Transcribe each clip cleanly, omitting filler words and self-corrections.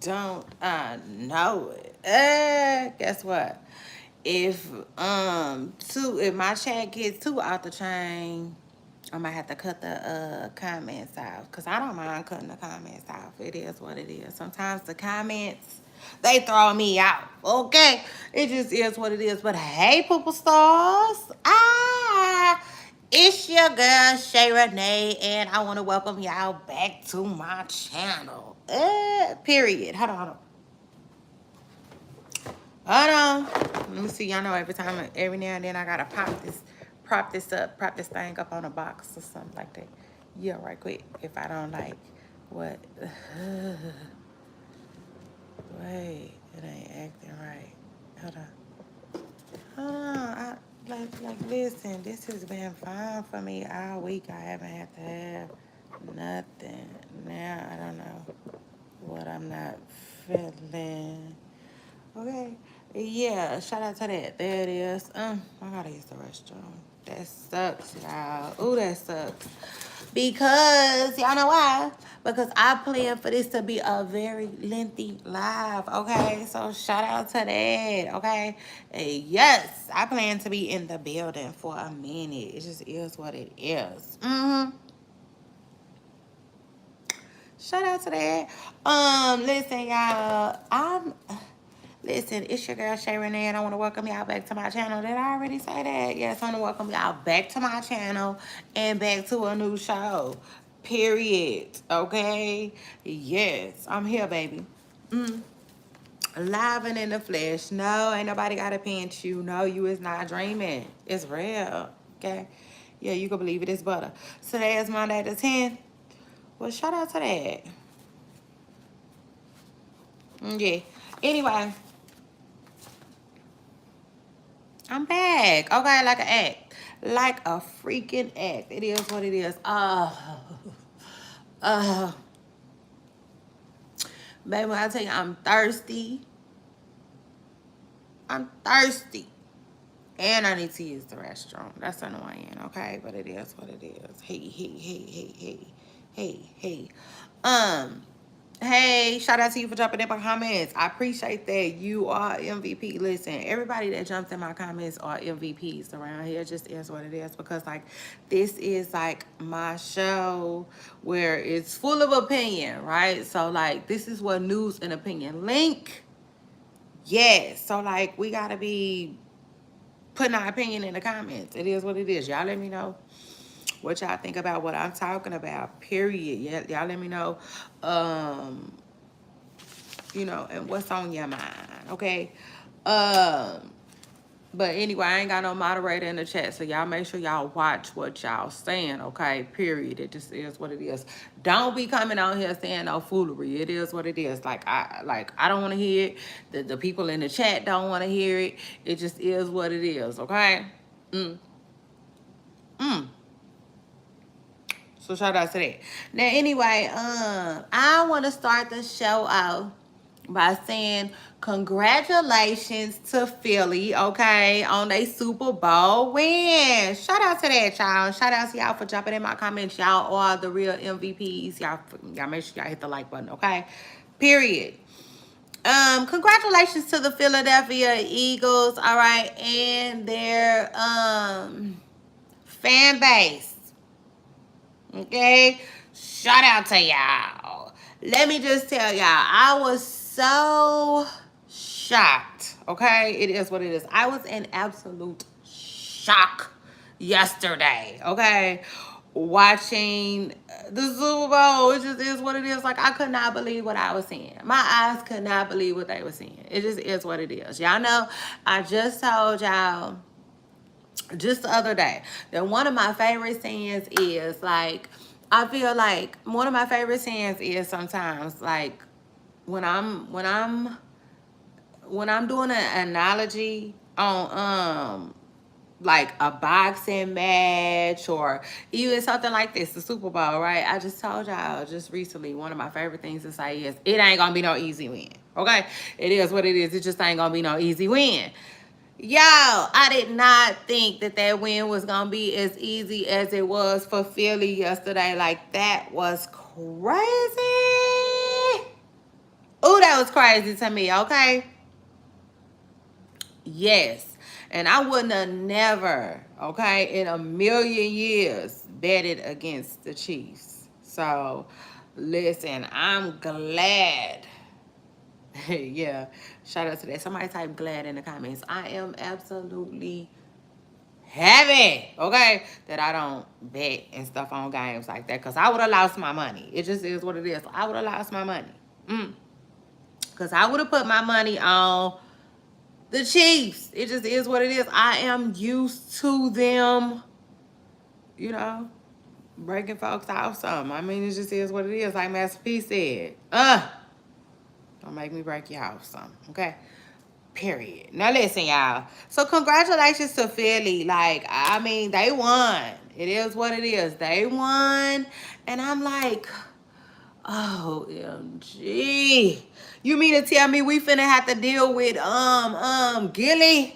don't I know it? Guess what? If if my chat gets too out the chain, I might have to cut the comments out. Cause I don't mind cutting the comments off. It is what it is. Sometimes the comments they throw me out. Okay. It just is what it is. But hey, Poople Stars. It's your girl Shay Renee, and I want to welcome y'all back to my channel. Period. Hold on. Let me see. Y'all know every now and then I gotta prop this thing up on a box or something like that. Yeah, right quick. If I don't like what, wait, it ain't acting right. Hold on. Hold on. Listen. This has been fine for me all week. I haven't had to have nothing. Now I don't know what I'm not feeling. Okay. Yeah, shout out to that. There it is. I gotta use the restroom. That sucks, y'all. Ooh, that sucks. Because, y'all know why? Because I plan for this to be a very lengthy live, okay? So, shout out to that, okay? Yes, I plan to be in the building for a minute. It just is what it is. Shout out to that. Listen, y'all. Listen, it's your girl Shay Renee, and I want to welcome y'all back to my channel. Did I already say that? Yes, I want to welcome y'all back to my channel and back to a new show. Period. Okay? Yes, I'm here, baby. Live and in the flesh. No, ain't nobody got to pinch you. No, you is not dreaming. It's real. Okay? Yeah, you can believe it. It's butter. Today is Monday the 10th. Well, shout out to that. Yeah. Anyway. I'm back. Okay, like an act. Like a freaking act. It is what it is. Baby, when I tell you I'm thirsty. I'm thirsty. And I need to use the restroom. That's annoying, okay? But it is what it is. Hey. Hey, shout out to you for jumping in my comments. I appreciate that. You are MVP. Listen, everybody that jumps in my comments are MVPs around here. It just is what it is. Because, like, this is, like, my show where it's full of opinion, right? So, like, this is what news and opinion link. Yes. So, like, we got to be putting our opinion in the comments. It is what it is. Y'all let me know what y'all think about what I'm talking about, period. Yeah, y'all let me know, and what's on your mind, okay? But anyway, I ain't got no moderator in the chat, so y'all make sure y'all watch what y'all saying, okay? Period. It just is what it is. Don't be coming on here saying no foolery. It is what it is. I don't want to hear it. The people in the chat don't want to hear it. It just is what it is, okay? So shout out to that. Now, anyway, I want to start the show out by saying congratulations to Philly, okay, on their Super Bowl win. Shout out to that, y'all. Shout out to y'all for jumping in my comments. Y'all are the real MVPs. Y'all make sure y'all hit the like button, okay? Period. Congratulations to the Philadelphia Eagles, all right, and their fan base. Okay, shout out to y'all. Let me just tell y'all, I was so shocked. Okay, it is what it is. I was in absolute shock yesterday. Okay, watching the Super Bowl. It just is what it is. Like, I could not believe what I was seeing. My eyes could not believe what they were seeing. It just is what it is. Y'all know, I just told y'all just the other day that one of my favorite scenes is, like, I feel like one of my favorite scenes is sometimes, like, when I'm doing an analogy on like a boxing match or even something like this, the Super Bowl, right? I just told y'all just recently, one of my favorite things to say is, it ain't gonna be no easy win, okay? It is what it is. It just ain't gonna be no easy win. Y'all, I did not think that win was going to be as easy as it was for Philly yesterday. Like, that was crazy. Ooh, that was crazy to me, okay? Yes. And I wouldn't have never, okay, in a million years betted against the Chiefs. So, listen, I'm glad. Yeah, shout out to that. Somebody type glad in the comments. I am absolutely happy, okay, that I don't bet and stuff on games like that because I would have lost my money. It just is what it is. I would have lost my money. Because I would have put my money on the Chiefs. It just is what it is. I am used to them, you know, breaking folks off something. I mean, it just is what it is. Like Master P said, don't make me break you off something, okay? Period. Now listen, y'all. So congratulations to Philly. Like, I mean, they won. It is what it is. They won. And I'm like, OMG. You mean to tell me we finna have to deal with Gilly?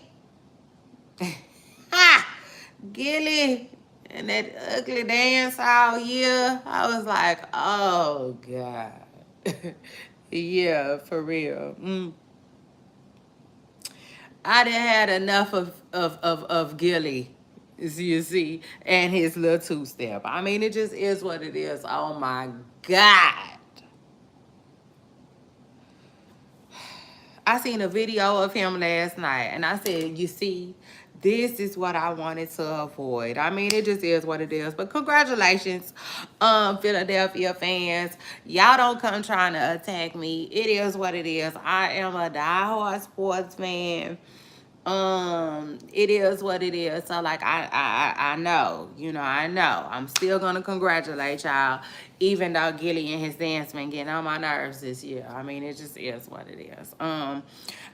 Ha! Gilly and that ugly dance all year. I was like, oh God. Yeah, for real. I done had enough of Gilly, as you see, and his little two-step. I mean, it just is what it is. Oh my God. I seen a video of him last night, and I said, you see, this is what I wanted to avoid. I mean, it just is what it is. But congratulations, Philadelphia fans. Y'all don't come trying to attack me. It is what it is. I am a diehard sports fan. It is what it is. So like I know, I know. I'm still gonna congratulate y'all, even though Gilly and his dance been getting on my nerves this year. I mean, it just is what it is. I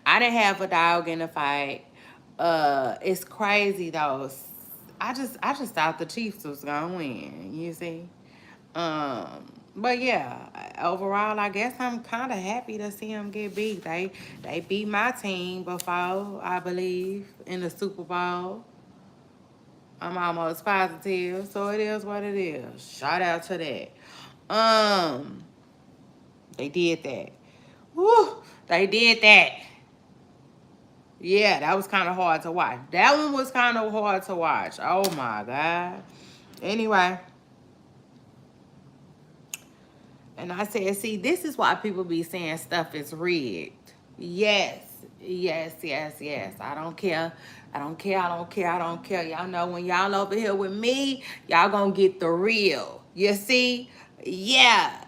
didn't have a dog in the fight. It's crazy though. I just thought the Chiefs was gonna win, you see. But yeah, overall, I guess I'm kind of happy to see them get beat. They beat my team before, I believe, in the Super Bowl. I'm almost positive, so it is what it is. Shout out to that. Um, they did that. Woo, they did that. Yeah, that was kind of hard to watch. That one was kind of hard to watch. Oh my God. Anyway. And I said, see, this is why people be saying stuff is rigged. Yes, yes, yes, yes. I don't care. I don't care. I don't care. I don't care. Y'all know when y'all over here with me, y'all gonna get the real. You see? Yeah.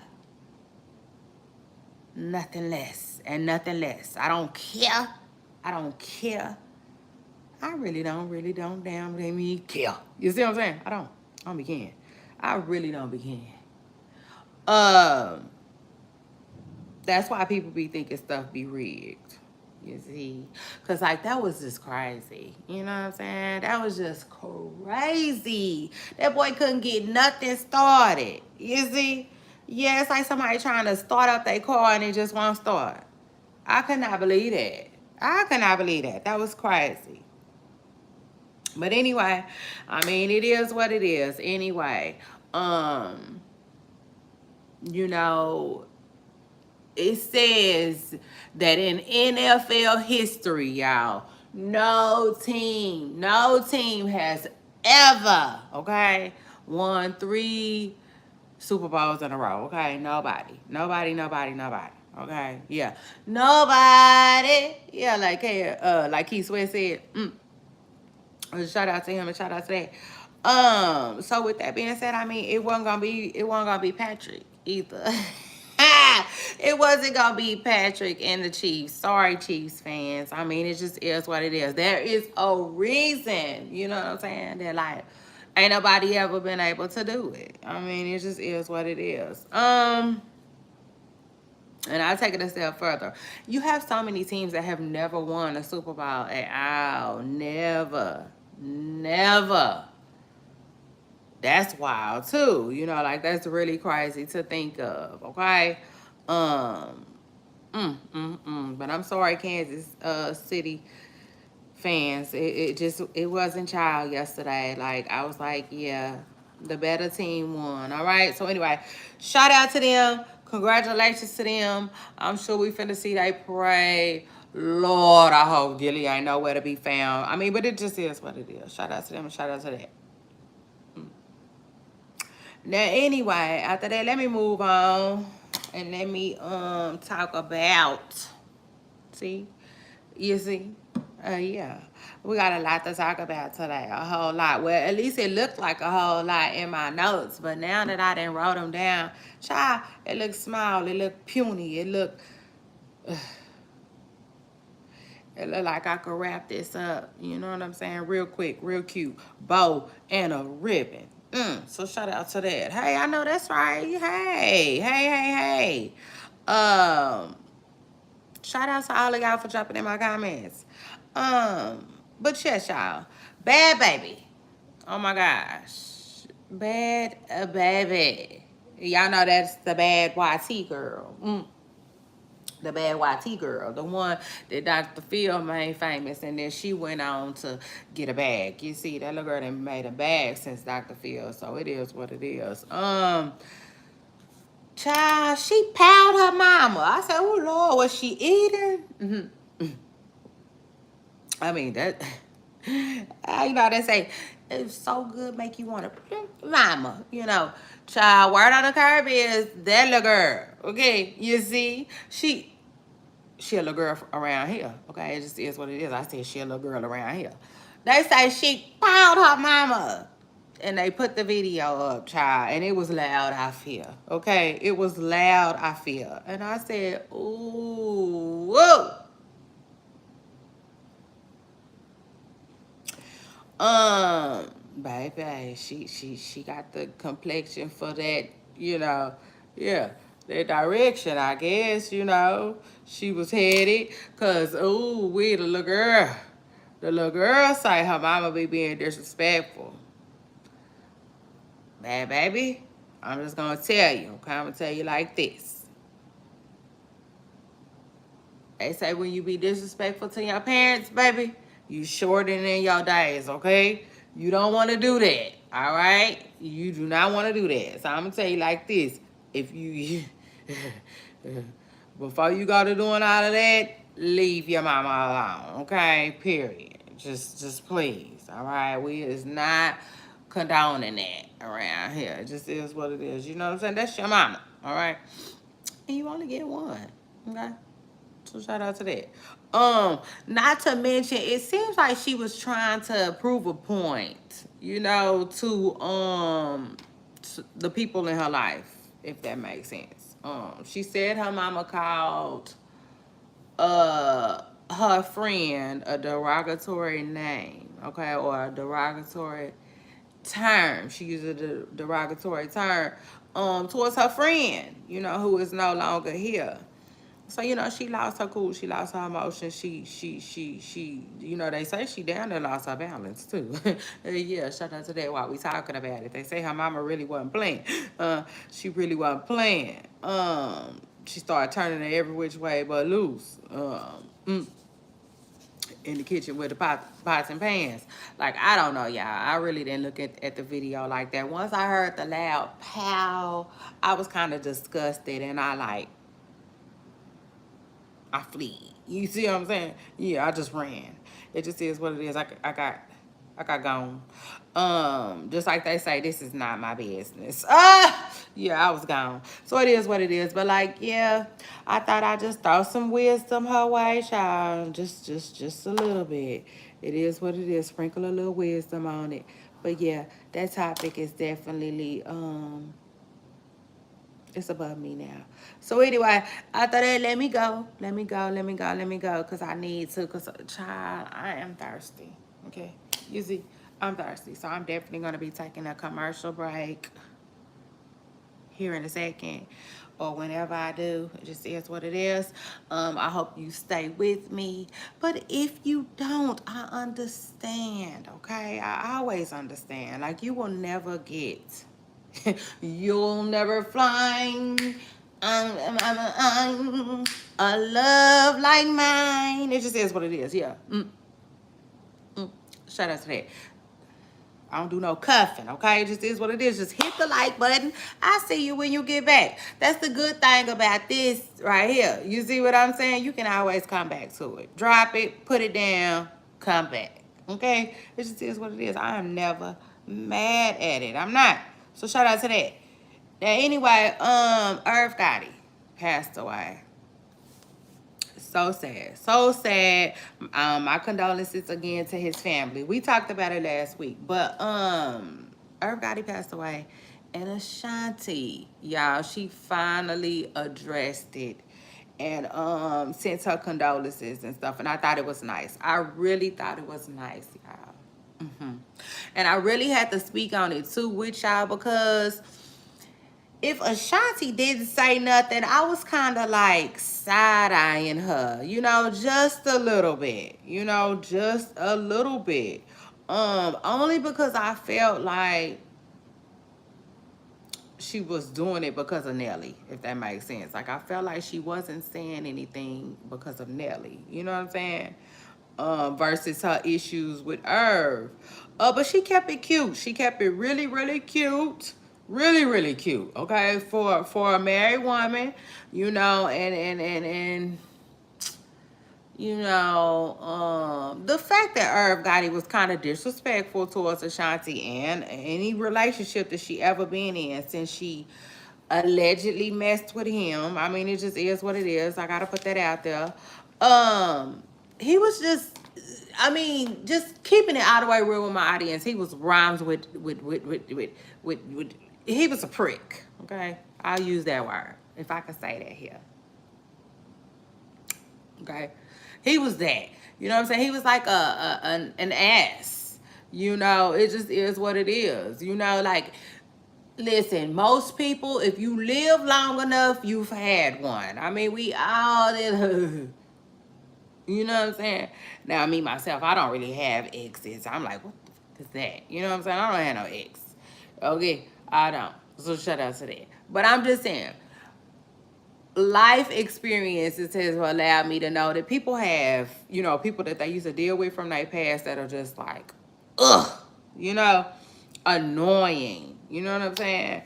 Nothing less and nothing less. I don't care. I don't care. I really don't damn me care. You see what I'm saying? I don't be caring. I really don't be caring. Um, That's why people be thinking stuff be rigged. You see? Because, like, that was just crazy. You know what I'm saying? That was just crazy. That boy couldn't get nothing started. You see? Yeah, it's like somebody trying to start up their car and it just won't start. I could not believe that. I could not believe that. That was crazy. But anyway, I mean, it is what it is. Anyway, you know, it says that in NFL history, y'all, no team has ever, okay, won 3 Super Bowls in a row. Okay, nobody. Okay, yeah, nobody. Yeah, like Keith Sweat said. Shout out to him and shout out to that. So with that being said, I mean it wasn't gonna be Patrick either. It wasn't gonna be Patrick and the Chiefs. Sorry, Chiefs fans. I mean, it just is what it is. There is a reason, you know what I'm saying? That like ain't nobody ever been able to do it. I mean, it just is what it is. And I'll take it a step further. You have so many teams that have never won a Super Bowl at all. Never. That's wild too. Like that's really crazy to think of. Okay. Um. But I'm sorry, Kansas City fans. It wasn't child yesterday. Like I was like, yeah. The better team won. All right. So anyway, shout out to them. Congratulations to them. I'm sure we finna see they parade. Lord, I hope Gilly ain't nowhere to be found. I mean, but it just is what it is. Shout out to them and shout out to that. Now, anyway, after that, let me move on and let me talk about. See, you see, yeah, we got a lot to talk about today. A whole lot. Well, at least it looked like a whole lot in my notes, but now that I done wrote them down, child, it looked small. It looked puny. It looked. It look like I could wrap this up. You know what I'm saying? Real quick, real cute. Bow and a ribbon. So shout out to that. Hey, I know that's right. Hey. Shout out to all of y'all for jumping in my comments. But yes, y'all. Bad baby. Oh my gosh. Bad baby. Y'all know that's the bad YT girl. The bad YT girl, the one that Dr. Phil made famous, and then she went on to get a bag. You see, that little girl done made a bag since Dr. Phil, so it is what it is. Child, she pawed her mama. I said, oh Lord, was she eating? I mean, that, you know, they say, it's so good, make you want to, mama, you know. Child, word on the curb is that little girl, okay? You see, she a little girl around here, okay? It just is what it is. I said she a little girl around here. They say she pawed her mama. And they put the video up, child, and it was loud, I feel. Okay? It was loud, I feel. And I said, ooh, whoa. Baby, she got the complexion for that, you know, yeah, that direction, I guess, you know. She was headed, cause ooh, the little girl say her mama be being disrespectful. Bad baby, I'm just gonna tell you, okay? I'm gonna tell you like this. They say when you be disrespectful to your parents, baby, you shortening your days, okay? You don't want to do that, all right? You do not want to do that. So I'm going to tell you like this. If you, before you go to doing all of that, leave your mama alone, okay? Period. Just please, all right? We is not condoning that around here. It just is what it is. You know what I'm saying? That's your mama, all right? And you only get one, okay? So shout out to that. Not to mention, it seems like she was trying to prove a point, you know, to the people in her life, if that makes sense. She said her mama called her friend a derogatory name, okay, or a derogatory term. She used a derogatory term towards her friend, you know, who is no longer here. So, you know, she lost her cool. She lost her emotion. She, you know, they say she down there lost her balance, too. Yeah, shout out to that while we talking about it. They say her mama really wasn't playing. She really wasn't playing. She started turning it every which way but loose. In the kitchen with the pots and pans. Like, I don't know, y'all. I really didn't look at the video like that. Once I heard the loud pow, I was kind of disgusted, and I flee. You see what I'm saying? Yeah, I just ran. It just is what it is. I got gone. Just like they say, this is not my business. Yeah, I was gone. So it is what it is. But like, yeah, I thought I'd just throw some wisdom her way, child. Just a little bit. It is what it is. Sprinkle a little wisdom on it. But yeah, that topic is definitely it's above me now. So anyway, after that, let me go. Because I need to. Because, child, I am thirsty. Okay? You see, I'm thirsty. So I'm definitely going to be taking a commercial break here in a second. Or whenever I do. It just is what it is. I hope you stay with me. But if you don't, I understand. Okay? I always understand. Like, you will never get... You'll never find a love like mine. It just is what it is. Yeah. Shout out to that. I don't do no cuffing, okay? It just is what it is. Just hit the like button. I see you when you get back. That's the good thing about this right here. You see what I'm saying? You can always come back to it. Drop it, put it down, come back. Okay? It just is what it is. I am never mad at it. I'm not. So shout out to that. Now anyway, Irv Gotti passed away. So sad. So sad. My condolences again to his family. We talked about it last week. But Irv Gotti passed away. And Ashanti, y'all, she finally addressed it and sent her condolences and stuff. And I thought it was nice. I really thought it was nice, y'all. And I really had to speak on it too with y'all because if Ashanti didn't say nothing, I was kind of like side-eyeing her, just a little bit, just a little bit. Only because I felt like she was doing it because of Nelly, if that makes sense. Like, I felt like she wasn't saying anything because of Nelly, you know what I'm saying? Versus her issues with Irv. But she kept it cute. She kept it really, really cute. Really, really cute. Okay, for a married woman, and the fact that Irv Gotti was kind of disrespectful towards Ashanti and any relationship that she ever been in since she allegedly messed with him. I mean, it just is what it is. I gotta put that out there. He was just keeping it all the way real with my audience. He was rhymes with he was a prick. Okay, I'll use that word if I can say that here. Okay, he was that. You know what I'm saying? He was like an ass. It just is what it is. Like, listen, most people, if you live long enough, you've had one. I mean, we all did. You know what I'm saying? Now, me, myself, I don't really have exes. I'm like, what the fuck is that? You know what I'm saying? I don't have no ex. Okay? I don't. So, shout out to that. But I'm just saying, life experiences has allowed me to know that people have, people that they used to deal with from their past that are just like, ugh, annoying. You know what I'm saying?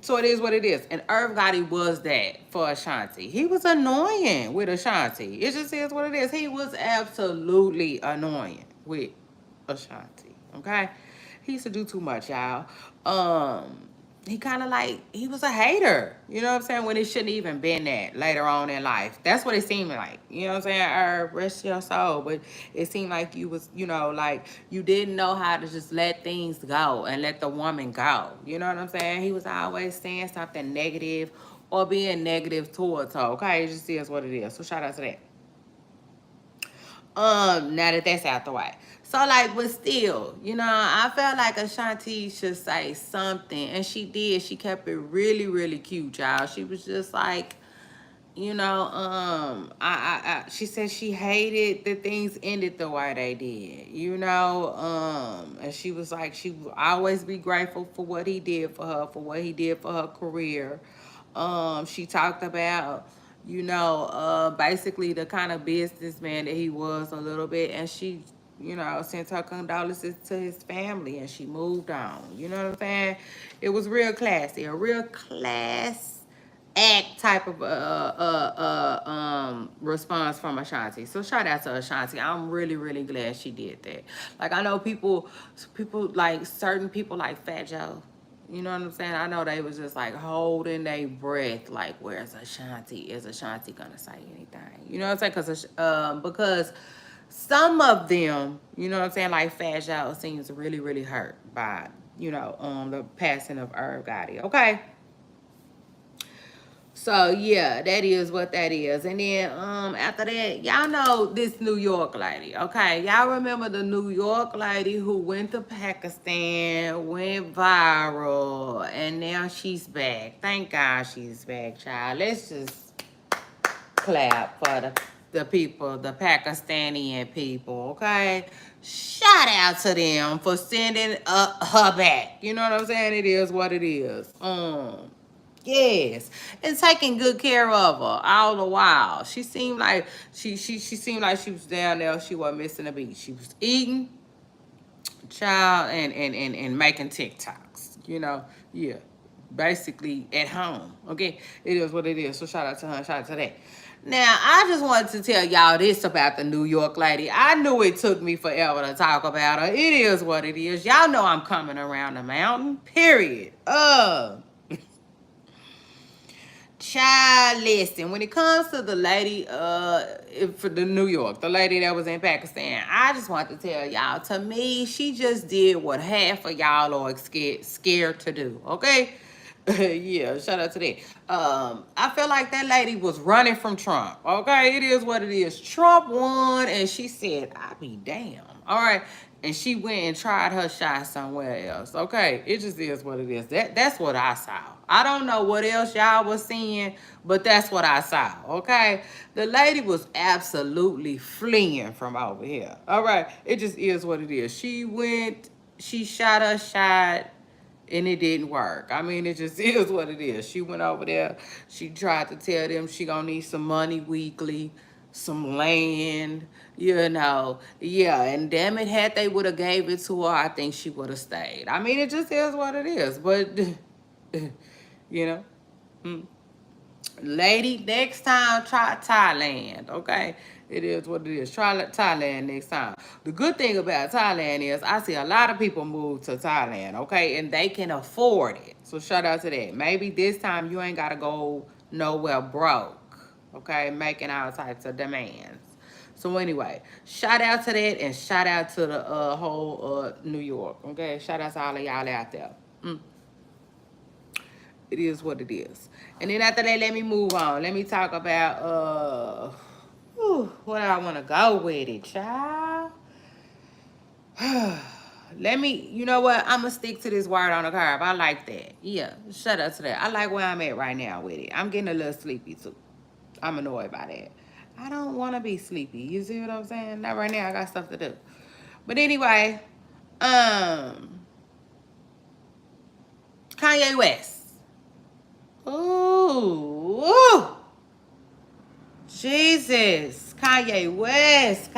So it is what it is. And Irv Gotti was that for Ashanti. He was annoying with Ashanti. It just is what it is. He was absolutely annoying with Ashanti. Okay? He used to do too much, y'all. He kind of like, he was a hater. You know what I'm saying? When it shouldn't even been that later on in life. That's what it seemed like. You know what I'm saying? Rest your soul. But it seemed like you was, like you didn't know how to just let things go and let the woman go. You know what I'm saying? He was always saying something negative or being negative towards her. Okay? It just is what it is. So shout out to that. Now that that's out the way. So, like, but still, I felt like Ashanti should say something. And she did. She kept it really, really cute, y'all. She was just like, she said she hated that things ended the way they did, and she was like, she would always be grateful for what he did for her, for what he did for her career. She talked about, basically the kind of businessman that he was a little bit, and she, sent her condolences to his family, and she moved on. You know what I'm saying? It was real classy, a real class act type of response from Ashanti. So shout out to Ashanti. I'm really, really glad she did that. Like, I know people like certain people like Fat Joe. You know what I'm saying? I know they was just like holding their breath, like, where's Ashanti? Is Ashanti gonna say anything? You know what I'm saying? Because some of them, you know what I'm saying, like Fat Joe seems really, really hurt by, the passing of Irv Gotti. Okay. So yeah, that is what that is. And then after that, y'all know this New York lady, okay? Y'all remember the New York lady who went to Pakistan, went viral, and now she's back. Thank God she's back, child. Let's just clap for the people, the Pakistani people, okay? Shout out to them for sending her back. You know what I'm saying? It is what it is. Yes, and taking good care of her all the while. She seemed like she seemed like she was down there. She wasn't missing a beat. She was eating. child, and making TikToks, yeah, basically at home. Okay, it is what it is. So shout out to her, shout out to that. Now, I just wanted to tell y'all this about the New York lady. I knew it took me forever to talk about her. It is what it is. Y'all know I'm coming around the mountain, period. Child, listen, when it comes to the lady for the New York, the lady that was in Pakistan, I just want to tell y'all, to me, she just did what half of y'all are scared to do, okay? Yeah, shout out to that. I feel like that lady was running from Trump, okay? It is what it is. Trump won, and she said, I be damn, all right? And she went and tried her shot somewhere else. Okay, it just is what it is. That's what I saw. I don't know what else y'all was seeing, but that's what I saw. Okay, the lady was absolutely fleeing from over here. All right, it just is what it is. She went, she shot her shot, and it didn't work. I mean, it just is what it is. She went over there. She tried to tell them she gonna need some money weekly, some land, yeah, and damn it, had they would have gave it to her, I think she would have stayed. I mean, it just is what it is. But you know, mm. Lady, next time try Thailand, okay? It is what it is. Try Thailand next time. The good thing about Thailand is I see a lot of people move to Thailand, okay? And they can afford it. So shout out to that. Maybe this time you ain't got to go nowhere broke, okay? Making all types of demands. So anyway, shout out to that, and shout out to the whole New York, okay? Shout out to all of y'all out there. It is what it is. And then after that, let me move on. Let me talk about what I want to go with it, child. Let me, you know what? I'm going to stick to this word on the curve. I like that. Yeah, shut up to that. I like where I'm at right now with it. I'm getting a little sleepy, too. I'm annoyed by that. I don't want to be sleepy. You see what I'm saying? Not right now. I got stuff to do. But anyway, Kanye West. Ooh. Jesus. Kanye West.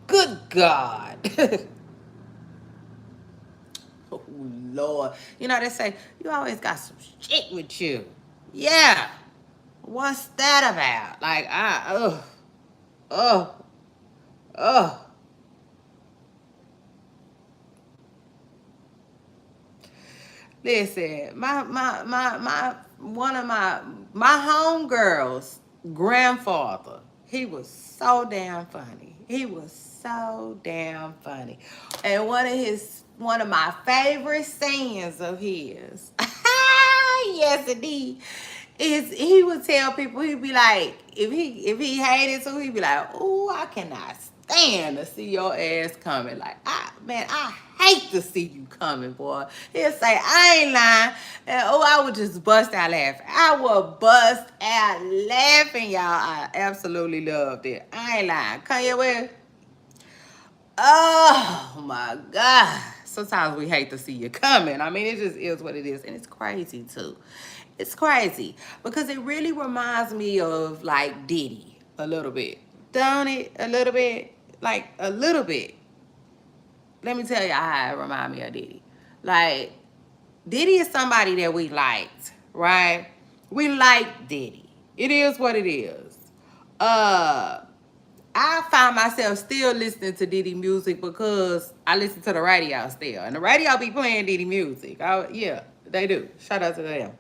Good God. Oh, Lord. You know, they say, you always got some shit with you. Yeah. What's that about? Like, Listen, one of my homegirls' grandfather, he was so damn funny. And one of my favorite sayings of his, yes indeed, is he would tell people, he'd be like, if he hated to, he'd be like, oh, I cannot stand to see your ass coming. Like, I hate to see you coming, boy. He'll say, I ain't lying. And I would just bust out laughing. I would bust out laughing, y'all. I absolutely loved it. I ain't lying. Kanye West. Oh my God. Sometimes we hate to see you coming. I mean, it just is what it is. And it's crazy too. It's crazy because it really reminds me of like Diddy a little bit. Don't it? A little bit. Like a little bit. Let me tell you how it reminds me of Diddy. Like, Diddy is somebody that we liked, right? We like Diddy. It is what it is. I find myself still listening to Diddy music because I listen to the radio still. And the radio be playing Diddy music. Yeah, they do. Shout out to them.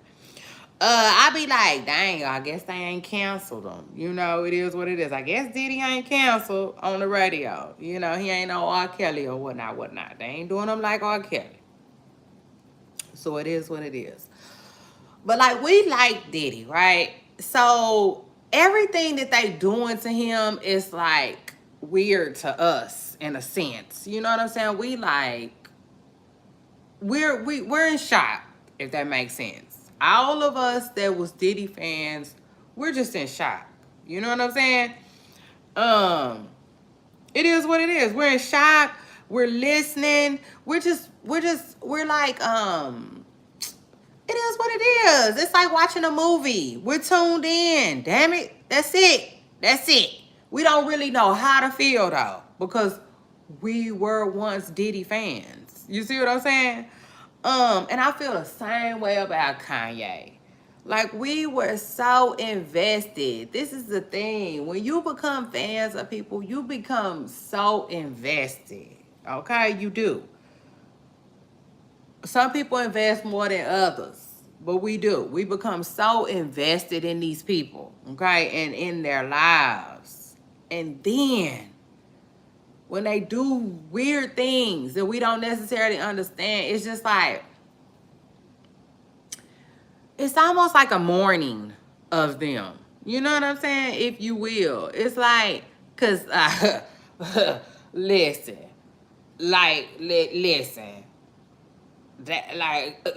I be like, dang, I guess they ain't canceled them. You know, it is what it is. I guess Diddy ain't canceled on the radio. You know, he ain't no R. Kelly or whatnot. They ain't doing them like R. Kelly. So it is what it is. But like, we like Diddy, right? So everything that they doing to him is like weird to us in a sense. You know what I'm saying? We like, we're in shock, if that makes sense. All of us that was Diddy fans, we're just in shock. You know what I'm saying? It is what it is. We're in shock. We're listening. We're like, it is what it is. It's like watching a movie. We're tuned in. Damn it. That's it. We don't really know how to feel though, because we were once Diddy fans. You see what I'm saying? And I feel the same way about Kanye. Like, we were so invested. This is the thing. When you become fans of people, you become so invested. Okay? You do. Some people invest more than others, but we do. We become so invested in these people, okay, and in their lives. And then when they do weird things that we don't necessarily understand, it's just like, it's almost like a mourning of them. You know what I'm saying? If you will. It's like, because, listen, listen. That, like,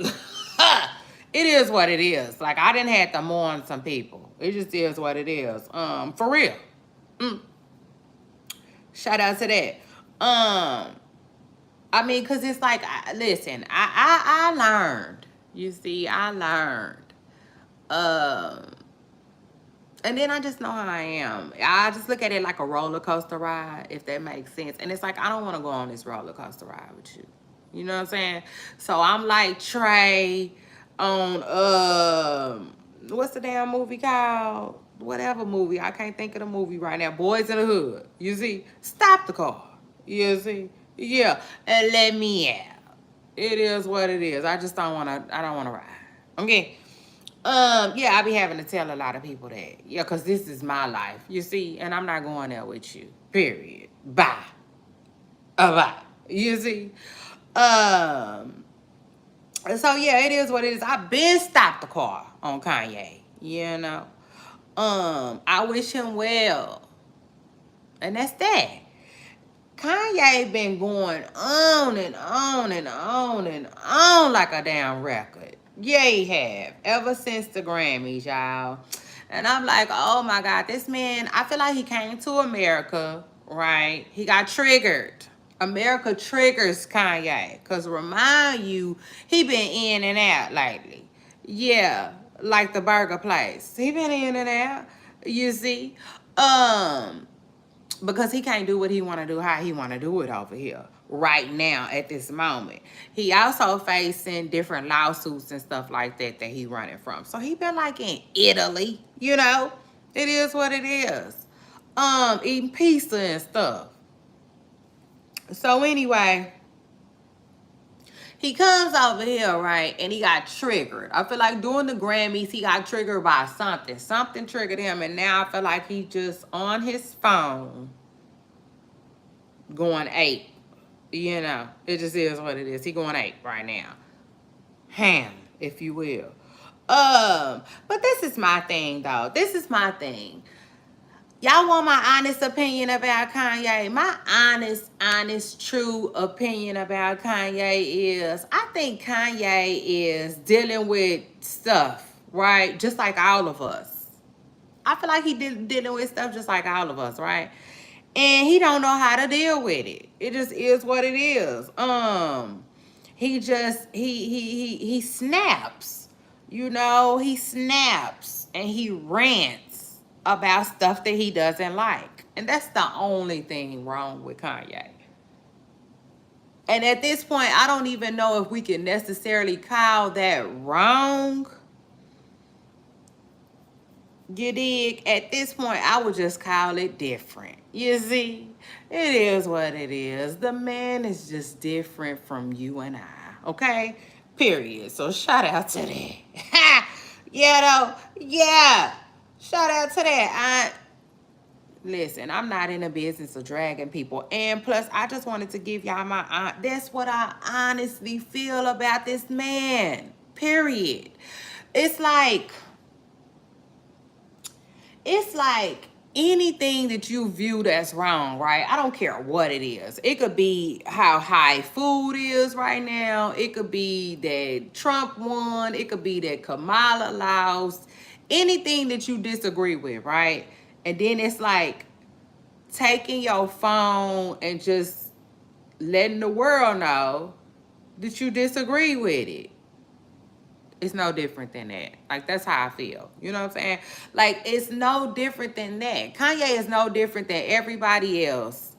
it is what it is. Like, I didn't have to mourn some people. It just is what it is. For real. Shout out to that. I mean, cause it's like, listen, I learned. You see, I learned. And then I just know how I am. I just look at it like a roller coaster ride, if that makes sense. And it's like, I don't want to go on this roller coaster ride with you. You know what I'm saying? So I'm like Trey on what's the damn movie called? Whatever movie. I can't think of the movie right now. Boys in the Hood. You see? Stop the car. You see? Yeah. And let me out. It is what it is. I just don't wanna ride. Okay. Yeah, I be having to tell a lot of people that. Yeah, because this is my life. You see? And I'm not going there with you. Period. Bye. Bye. You see? So yeah, it is what it is. I've been stopped the car on Kanye. You know? I wish him well. And that's that. Kanye been going on and on and on and on like a damn record. Yeah, he have. Ever since the Grammys, y'all. And I'm like, oh my God, this man, I feel like he came to America, right? He got triggered. America triggers Kanye. Because remind you, he been in and out lately. Yeah, like the burger place. He been in and out, you see. Because he can't do what he want to do, how he want to do it over here right now at this moment. He also facing different lawsuits and stuff like that he running from. So he been like in Italy, you know. It is what it is. Eating pizza and stuff. So anyway, he comes over here, right, and he got triggered. I feel like during the Grammys, he got triggered by something. Something triggered him, and now I feel like he just on his phone going ape. You know, it just is what it is. He going ape right now. Ham, if you will. But this is my thing, though. This is my thing. Y'all want my honest opinion about Kanye? My honest, true opinion about Kanye is, I think Kanye is dealing with stuff, right? Just like all of us. I feel like he dealing with stuff just like all of us, right? And he don't know how to deal with it. It just is what it is. He just he snaps. You know, he snaps and he rants about stuff that he doesn't like. And that's the only thing wrong with Kanye. And at this point, I don't even know if we can necessarily call that wrong. You dig? At this point, I would just call it different. You see? It is what it is. The man is just different from you and I. Okay? Period. So shout out to that. Yeah, though. Yeah. Shout out to that. Listen, I'm not in the business of dragging people. And plus, I just wanted to give y'all my... That's what I honestly feel about this man. Period. It's like anything that you view that's wrong, right? I don't care what it is. It could be how high food is right now. It could be that Trump won. It could be that Kamala lost. Anything that you disagree with, right? And then it's like taking your phone and just letting the world know that you disagree with it. It's no different than that. Like, that's how I feel. You know what I'm saying? Like, it's no different than that. Kanye is no different than everybody else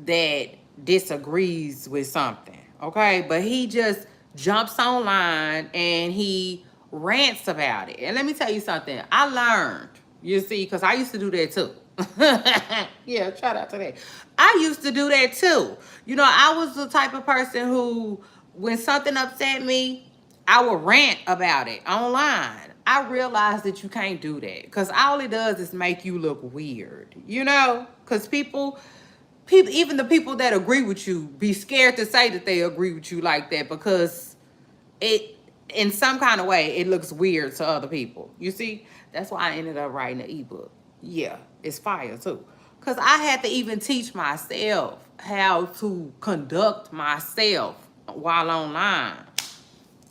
that disagrees with something. Okay? But he just jumps online and he rants about it. And let me tell you something. I learned, you see, because I used to do that too. Yeah, shout out to that. I used to do that too. You know, I was the type of person who, when something upset me, I would rant about it online. I realized that you can't do that because all it does is make you look weird, you know? Because people, even the people that agree with you, be scared to say that they agree with you like that because it, in some kind of way, it looks weird to other people. You see? That's why I ended up writing an ebook. Yeah, it's fire too. Because I had to even teach myself how to conduct myself while online.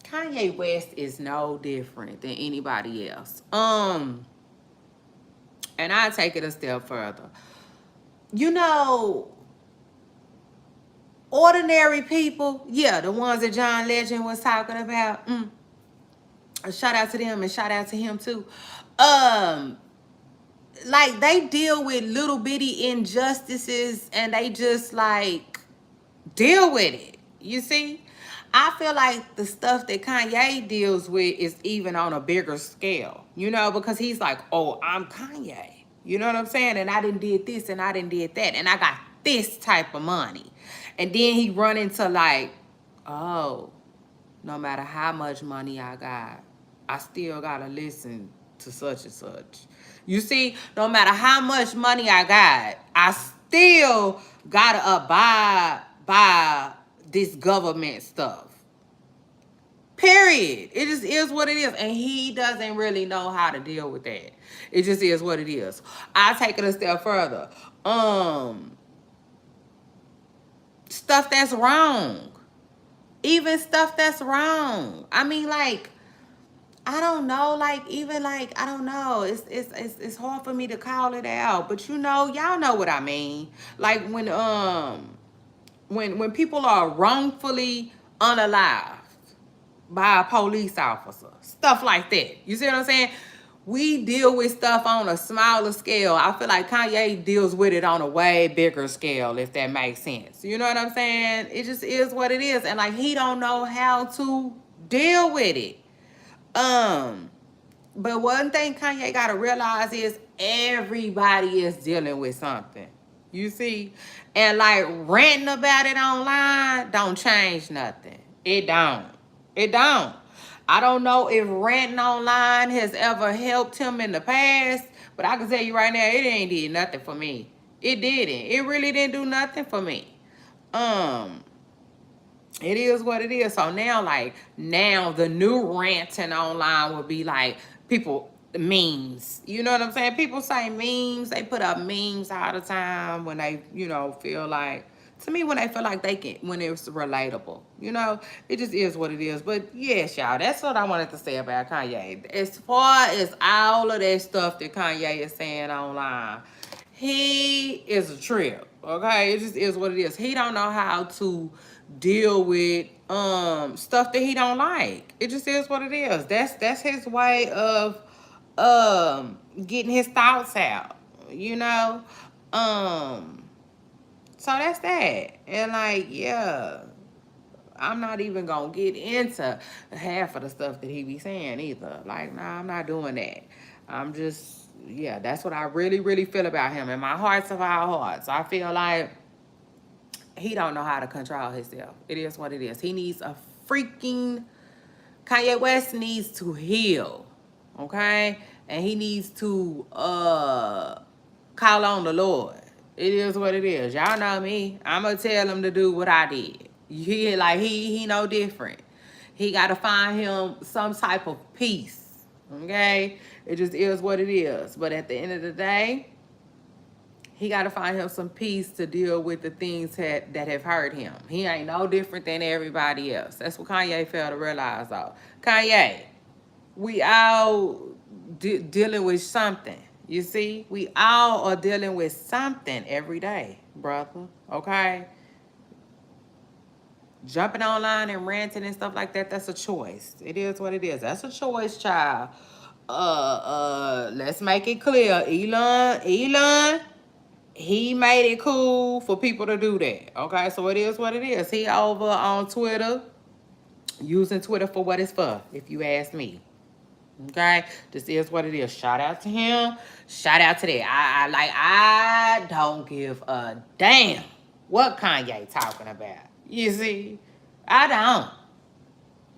Kanye West is no different than anybody else. And I take it a step further. You know, ordinary people, yeah, the ones that John Legend was talking about. A shout out to them and shout out to him too. Like, they deal with little bitty injustices and they just like deal with it. You see? I feel like the stuff that Kanye deals with is even on a bigger scale, you know, because he's like, oh, I'm Kanye. You know what I'm saying? And I didn't did this and I didn't did that. And I got this type of money. And then he run into like, oh, no matter how much money I got, I still gotta listen to such and such. You see, no matter how much money I got, I still gotta abide by this government stuff. Period. It just is what it is. And he doesn't really know how to deal with that. It just is what it is. I take it a step further. Stuff that's wrong. Even stuff that's wrong. I mean, like, I don't know, like, even like, I don't know. It's hard for me to call it out, but you know, y'all know what I mean. Like when people are wrongfully unalived by a police officer, stuff like that. You see what I'm saying? We deal with stuff on a smaller scale. I feel like Kanye deals with it on a way bigger scale, if that makes sense. You know what I'm saying? It just is what it is. And like, he don't know how to deal with it. But one thing Kanye gotta realize is everybody is dealing with something. You see? And like, ranting about it online don't change nothing. It don't. It don't. I don't know if ranting online has ever helped him in the past, but I can tell you right now, it ain't did nothing for me. It didn't. It really didn't do nothing for me. It is what it is. So now, like, now the new ranting online would be like people memes. You know what I'm saying? People say memes. They put up memes all the time when they, you know, feel like, to me, when they feel like they can, when it's relatable. You know, it just is what it is. But yes, y'all, that's what I wanted to say about Kanye. As far as all of that stuff that Kanye is saying online, he is a trip. Okay, it just is what it is. He don't know how to deal with stuff that he don't like. It just is what it is. That's his way of getting his thoughts out, you know. So that's that. And like, yeah, I'm not even gonna get into half of the stuff that he be saying either. Like, nah, I'm not doing that. I'm just, yeah, that's what I really, really feel about him. In my hearts of our hearts, I feel like he don't know how to control himself. It is what it is. He needs a freaking, Kanye West needs to heal, okay? And he needs to call on the Lord. It is what it is. Y'all know me. I'm gonna tell him to do what I did. He no different. He gotta find him some type of peace. Okay? It just is what it is. But at the end of the day, he got to find him some peace to deal with the things that have hurt him. He ain't no different than everybody else. That's what Kanye failed to realize, though. Kanye, we all dealing with something. You see? We all are dealing with something every day, brother. Okay? Jumping online and ranting and stuff like that, that's a choice. It is what it is. That's a choice, child. Let's make it clear. Elon, he made it cool for people to do that. Okay, so it is what it is. He over on Twitter, using Twitter for what it's for, if you ask me. Okay, this is what it is. Shout out to him. Shout out to that. I don't give a damn what Kanye talking about. You see, I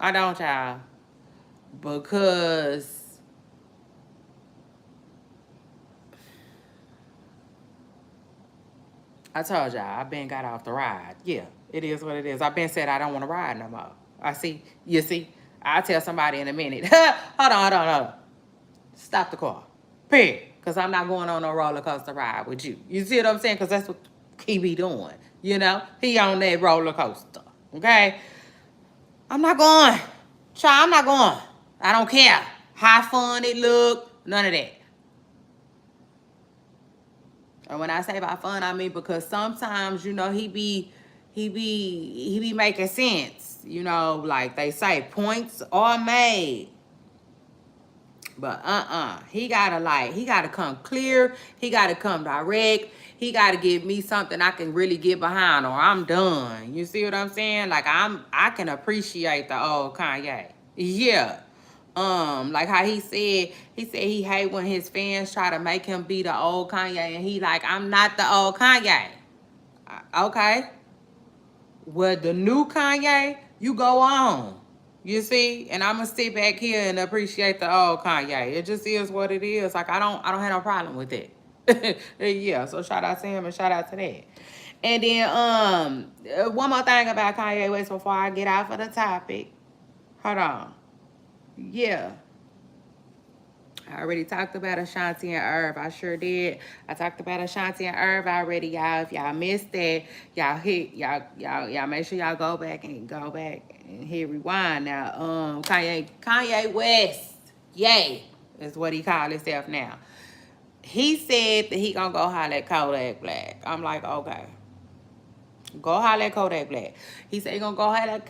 don't, y'all, because I told y'all I been got off the ride. Yeah, it is what it is. I been said I don't want to ride no more. I see. You see, I'll tell somebody in a minute. Hold on. Stop the car. Period. Because I'm not going on no roller coaster ride with you. You see what I'm saying? Because that's what he be doing. You know? He on that roller coaster. Okay? I'm not going. Child, I'm not going. I don't care how fun it look. None of that. And when I say by fun, I mean because sometimes, you know, he be making sense. You know, like they say, points are made. But he gotta come clear. He gotta come direct. He gotta give me something I can really get behind, or I'm done. You see what I'm saying? Like I can appreciate the old Kanye. Yeah. Like how he said he hate when his fans try to make him be the old Kanye, and he like, I'm not the old Kanye. Okay. Well, the new Kanye, you go on. You see, and I'm gonna sit back here and appreciate the old Kanye. It just is what it is. Like I don't have no problem with it. Yeah. So shout out to him and shout out to that. And then one more thing about Kanye West before I get off of the topic. Hold on. Yeah. I already talked about Ashanti and Irv. I sure did. I talked about Ashanti and Irv already, y'all. If y'all missed that, y'all make sure y'all go back and hit rewind. Now, Kanye West, yay, is what he called himself now. He said that he gonna go holler at Kodak Black. I'm like, okay. Go holler at Kodak Black. He said he gonna go holler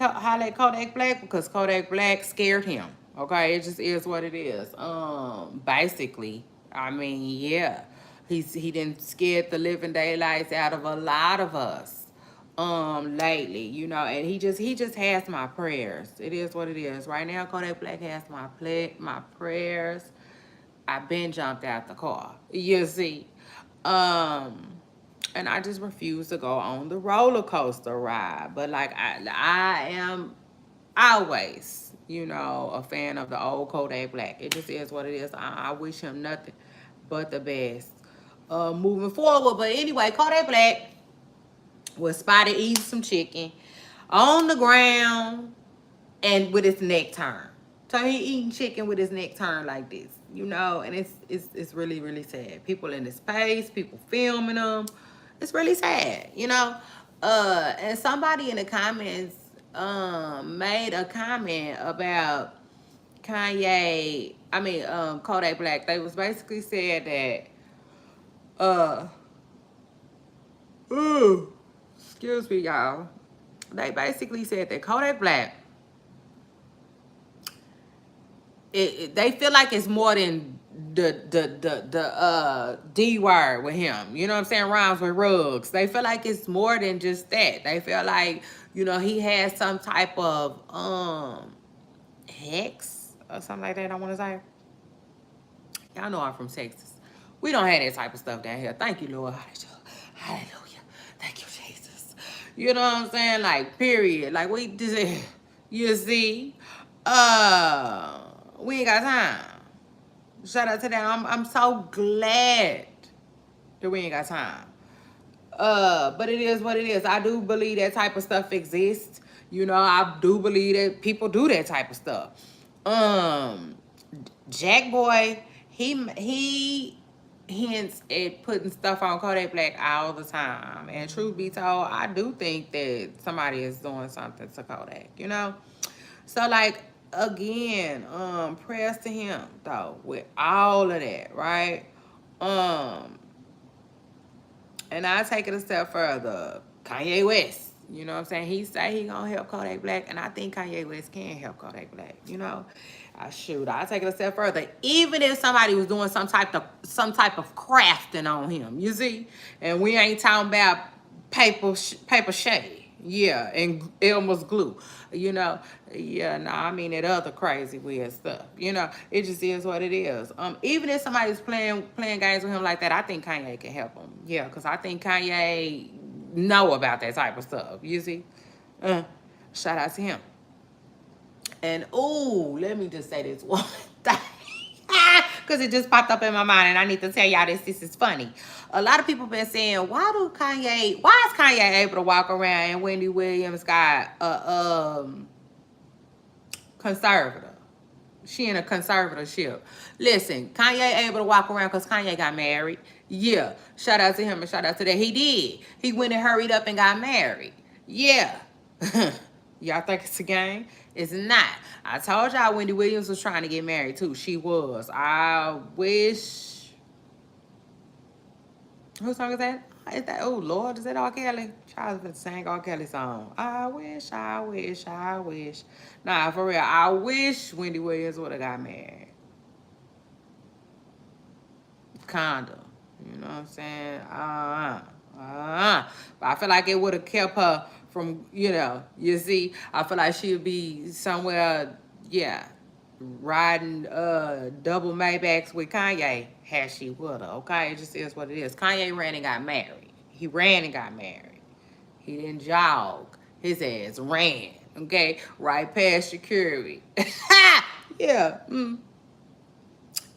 at Kodak Black because Kodak Black scared him. Okay, it just is what it is. Basically, I mean, yeah, he didn't scared the living daylights out of a lot of us. Lately, you know, and he just has my prayers. It is what it is. Right now, Kodak Black has my prayers. I've been jumped out the car. You see, and I just refuse to go on the roller coaster ride. But like I am always, you know, a fan of the old Kodak Black. It just is what it is. I wish him nothing but the best moving forward. But anyway, Kodak Black was spotted eating some chicken on the ground and with his neck turned. So he eating chicken with his neck turned like this, you know, and it's really, really sad. People in the space, people filming them. It's really sad, you know. And somebody in the comments made a comment about Kodak Black. They was basically said that excuse me, y'all. They basically said that Kodak Black, they feel like it's more than the D word with him. You know what I'm saying? Rhymes with rugs. They feel like it's more than just that. They feel like, you know, he has some type of hex or something like that, I want to say. Y'all know I'm from Texas. We don't have that type of stuff down here. Thank you, Lord. Hallelujah. Thank you, Jesus. You know what I'm saying? Like, period. Like, we just, you see, we ain't got time. Shout out to them. I'm so glad that we ain't got time. But it is what it is. I do believe that type of stuff exists. You know, I do believe that people do that type of stuff. Jack Boy, he hints at putting stuff on Kodak Black all the time. And truth be told, I do think that somebody is doing something to Kodak, you know? So, like, again, prayers to him, though, with all of that, right? And I take it a step further. Kanye West, You know what I'm saying? He say he gonna help Kodak Black, and I think Kanye West can help Kodak Black. You know, shoot, I'll take it a step further. Even if somebody was doing some type of crafting on him, you see, and we ain't talking about paper shade. Yeah, and Elmer's glue, you know. Yeah, no, I mean that other crazy weird stuff. You know, it just is what it is. Even if somebody's playing games with him like that, I think Kanye can help him. Yeah, because I think Kanye know about that type of stuff. You see, shout out to him. And ooh, let me just say this one thing. Because it just popped up in my mind and I need to tell y'all this. This is funny. A lot of people been saying, why is Kanye able to walk around and Wendy Williams got a conservator? She in a conservatorship. Listen, Kanye able to walk around because Kanye got married. Yeah. Shout out to him and shout out to that. He did. He went and hurried up and got married. Yeah. Y'all think it's a game? It's not. I told y'all Wendy Williams was trying to get married too. She was. I wish. Whose song is that? Is that? Oh Lord, is that R. Kelly? Charles been sang R. Kelly song. I wish, I wish, I wish. Nah, for real. I wish Wendy Williams would have got married. Kinda. You know what I'm saying? But I feel like it would have kept her from, you see, I feel like she would be somewhere, yeah, riding double Maybachs with Kanye had she would have, okay? It just is what it is. Kanye ran and got married. He ran and got married. He didn't jog. His ass ran, okay? Right past security. Yeah.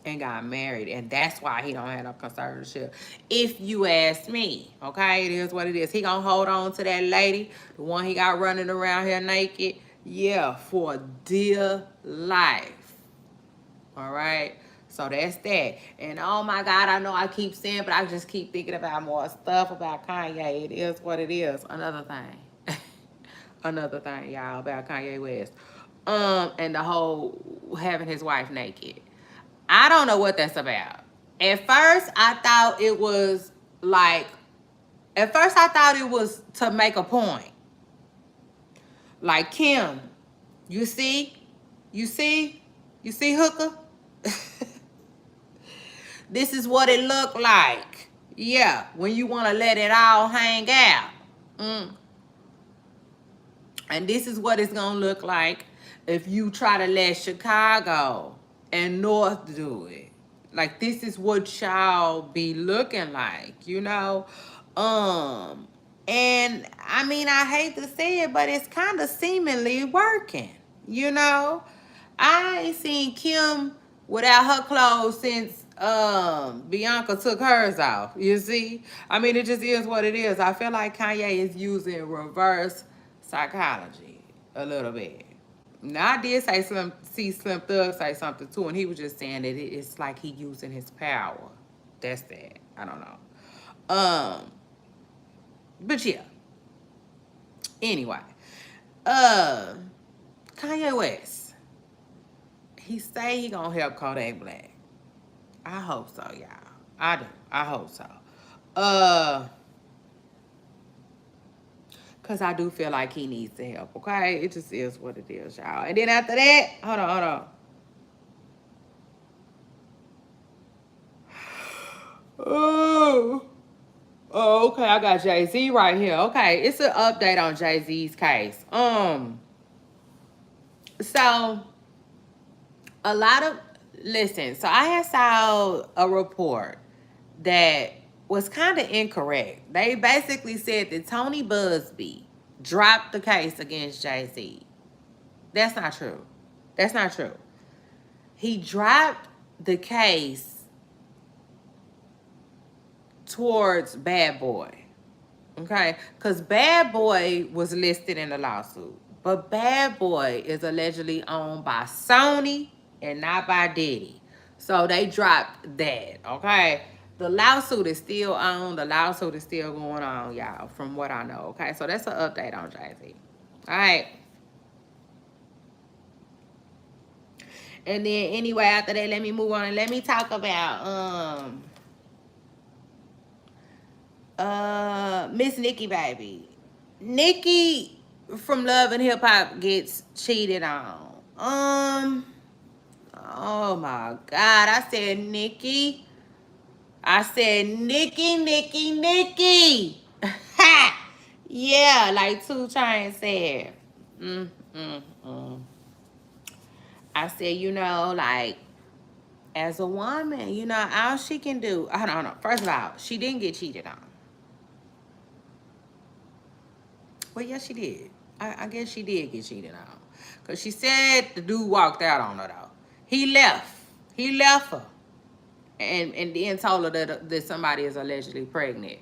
And got married, and that's why he don't have no conservatorship. If you ask me, okay, it is what it is. He gonna hold on to that lady, the one he got running around here naked, yeah, for dear life. All right, so that's that. And oh my God, I know I keep saying, but I just keep thinking about more stuff about Kanye. It is what it is. Another thing, another thing, y'all, about Kanye West, and the whole having his wife naked. I don't know what that's about. At first, I thought it was to make a point. Like, Kim, you see hooker? This is what it looked like. Yeah, when you want to let it all hang out. And this is what it's going to look like if you try to let Chicago and North do it. Like, this is what y'all be looking like, you know? And I mean, I hate to say it, but it's kind of seemingly working, you know? I ain't seen Kim without her clothes since Bianca took hers off, you see? I mean, it just is what it is. I feel like Kanye is using reverse psychology a little bit. Now, I did see Slim Thug say something too, and he was just saying that it's like he using his power. That's that. I don't know. But yeah. Anyway, Kanye West. He say he gonna help Kodak Black. I hope so, y'all. I do. I hope so. Because I do feel like he needs the help, okay? It just is what it is, y'all. And then after that, hold on. Oh, okay, I got Jay-Z right here. Okay, it's an update on Jay-Z's case. So, so I had saw a report that was kind of incorrect. They basically said that Tony Busby dropped the case against Jay-Z. That's not true. That's not true. He dropped the case towards Bad Boy. Okay? Because Bad Boy was listed in the lawsuit. But Bad Boy is allegedly owned by Sony and not by Diddy. So they dropped that. Okay? The lawsuit is still on. The lawsuit is still going on, y'all, from what I know. Okay? So that's an update on Jay-Z. All right? And then anyway, after that, let me move on and let me talk about Miss Nikki, baby. Nikki from Love and Hip Hop gets cheated on. Oh my God. I said Nikki. Ha! Yeah, like 2 Chainz said. Mm, mm, mm. I said, like, as a woman, all she can do. Hold on. First of all, she didn't get cheated on. Well, yes, she did. I guess she did get cheated on. Because she said the dude walked out on her, though. He left. He left her. And then told her that somebody is allegedly pregnant.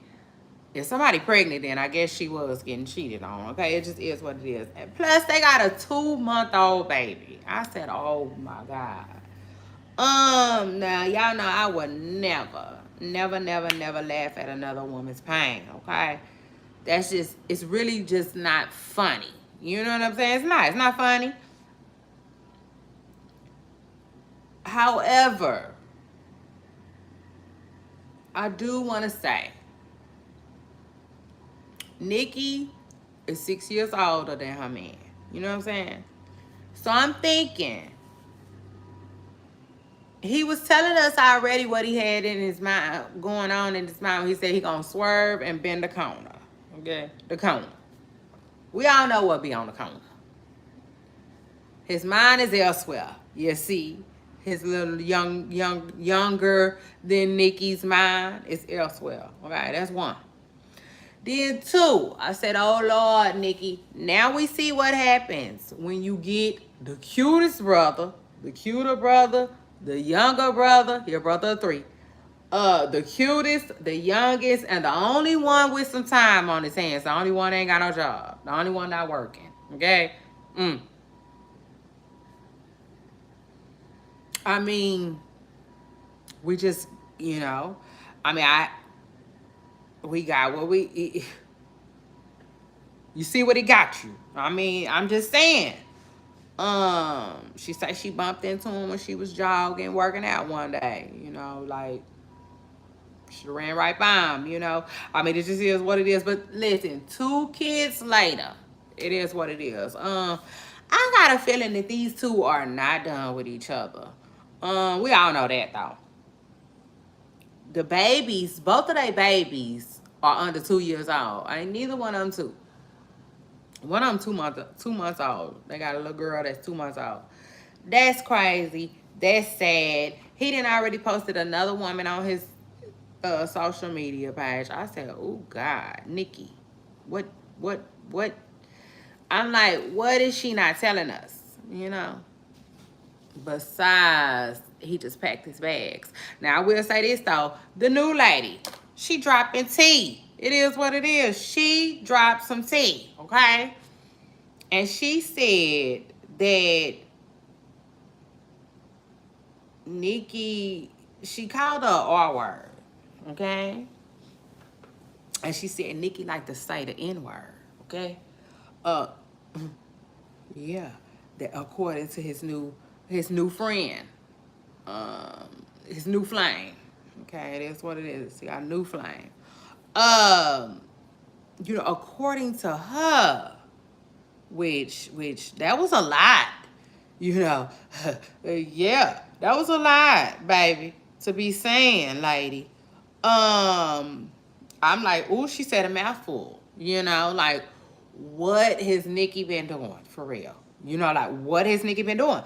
If somebody pregnant, then I guess she was getting cheated on. Okay, it just is what it is. And plus, they got a 2-month-old baby. I said, oh my God. Now y'all know I would never laugh at another woman's pain. Okay, it's really just not funny. You know what I'm saying? It's not funny. However, I do want to say, Nikki is 6 years older than her man. You know what I'm saying? So I'm thinking, he was telling us already what he had in his mind, going on in his mind. He said he gonna swerve and bend the corner. Okay, the corner. We all know what be on the corner. His mind is elsewhere. You see, his little younger than Nikki's mind is elsewhere. Okay, that's one. Then 2, I said, oh Lord, Nikki, now we see what happens when you get the cutest brother, the cuter brother, the younger brother, your brother of 3. The cutest, the youngest, and the only one with some time on his hands. The only one that ain't got no job. The only one not working. Okay? I mean, we just, we got what you see what he got you. I mean, I'm just saying. She said she bumped into him when she was jogging, working out one day. Like, she ran right by him. I mean, it just is what it is. But listen, 2 kids later, it is what it is. I got a feeling that these 2 are not done with each other. We all know that though. The babies, both of their babies are under 2 years old. Ain't neither one of them 2. One of them 2 months old. They got a little girl that's 2 months old. That's crazy. That's sad. He done already posted another woman on his social media page. I said, oh God, Nikki, what? I'm like, what is she not telling us? Besides, he just packed his bags. Now, I will say this, though. The new lady, she dropping tea. It is what it is. She dropped some tea, okay? And she said that Nikki, she called her R word, okay? And she said Nikki like to say the N word, okay? Yeah, that according to his new friend, his new flame. Okay, it is what it is. He got a new flame. According to her, which that was a lot. Yeah, that was a lot, baby, to be saying, lady. I'm like, ooh, she said a mouthful. Like, what has Nikki been doing for real? Like, what has Nikki been doing?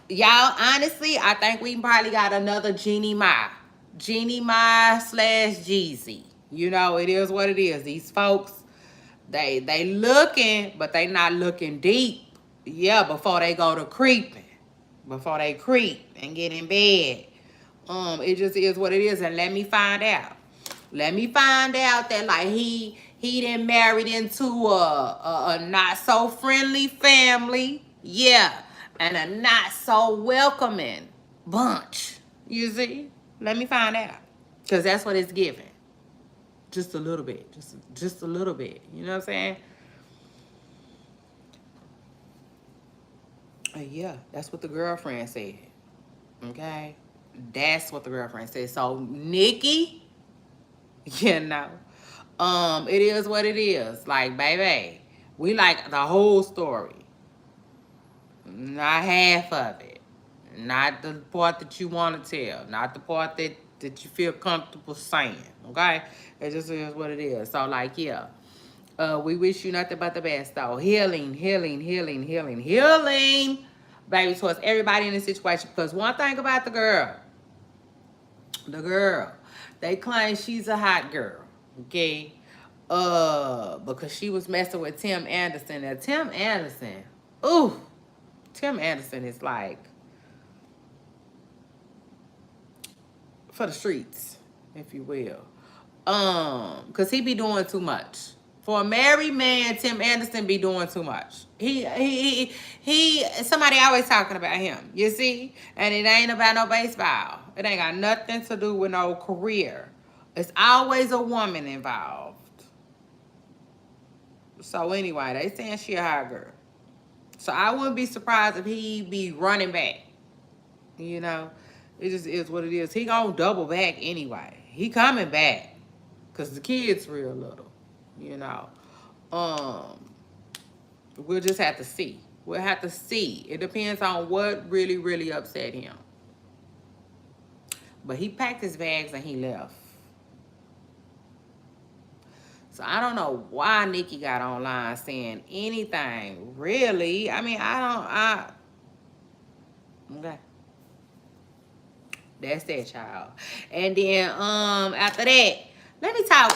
Y'all, honestly, I think we probably got another Jeannie Mai / Jeezy. It is what it is. These folks, they looking, but they not looking deep. Yeah, before they go to creeping. Before they creep and get in bed. It just is what it is. And let me find out. That like he done married into a not so friendly family. Yeah. And a not so welcoming bunch. You see? Let me find out. Because that's what it's giving. Just a little bit. Just a little bit. You know what I'm saying? Yeah, that's what the girlfriend said. Okay? That's what the girlfriend said. So, Nikki, It is what it is. Like, baby, we like the whole story, not half of it, not the part that you want to tell, not the part that you feel comfortable saying. Okay, it just is what it is. So, like, yeah, we wish you nothing but the best, though. Healing, healing, healing, healing, healing, baby, towards everybody in this situation. Because one thing about the girl, they claim she's a hot girl, okay? Because she was messing with Tim Anderson. Now, Tim Anderson, ooh, Tim Anderson is like for the streets, if you will. Because he be doing too much. For a married man, Tim Anderson be doing too much. Somebody always talking about him, you see? And it ain't about no baseball. It ain't got nothing to do with no career. It's always a woman involved. So anyway, they saying she a hot girl. So I wouldn't be surprised if he be running back. You know? It just is what it is. He gonna double back anyway. He coming back. Because the kid's real little. You know? We'll just have to see. We'll have to see. It depends on what really, really upset him. But he packed his bags and he left. So I don't know why Nikki got online saying anything. Really? I mean, okay. That's that, child. And then after that, let me talk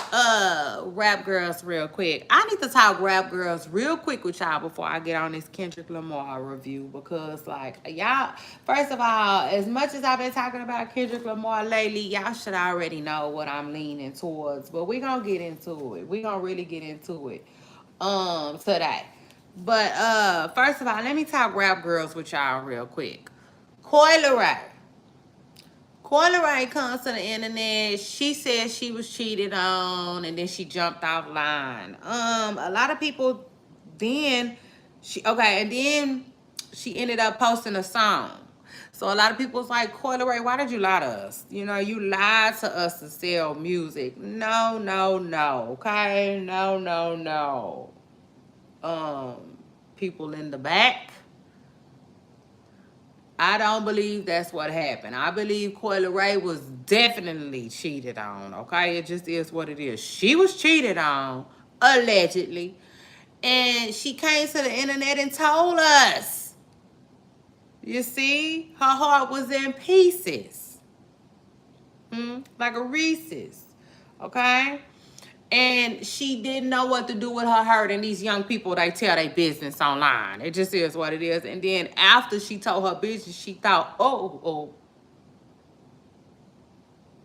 Rap Girls real quick. I need to talk Rap Girls real quick with y'all before I get on this Kendrick Lamar review. Because, like, y'all, first of all, as much as I've been talking about Kendrick Lamar lately, y'all should already know what I'm leaning towards. But we're going to get into it. We're going to really get into it today. But first of all, let me talk Rap Girls with y'all real quick. Coi Leray. Coi Leray comes to the internet. She said she was cheated on, and then she jumped offline. A lot of people then and then she ended up posting a song. So a lot of people was like, Coi Leray, why did you lie to us? You know, you lied to us to sell music. No, no, no. Okay, no, no, no. People in the back, I don't believe that's what happened. I believe Coi Leray was definitely cheated on, okay? It just is what it is. She was cheated on, allegedly. And she came to the internet and told us. You see? Her heart was in pieces. Like a Reese's, okay? And she didn't know what to do with her hurt. And these young people, they tell their business online. It just is what it is. And then after she told her business, she thought, oh,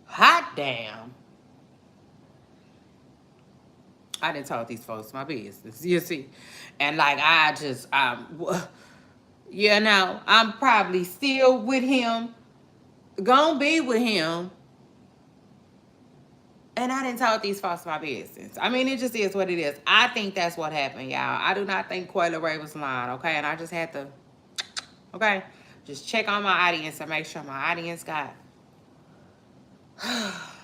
hot damn. I didn't tell these folks my business, you see. And like, you know, I'm probably still with him, gonna be with him. And I didn't tell these folks my business. I mean, it just is what it is. I think that's what happened, y'all. I do not think Coi Leray was lying, okay? And I just had to, okay, just check on my audience and make sure my audience got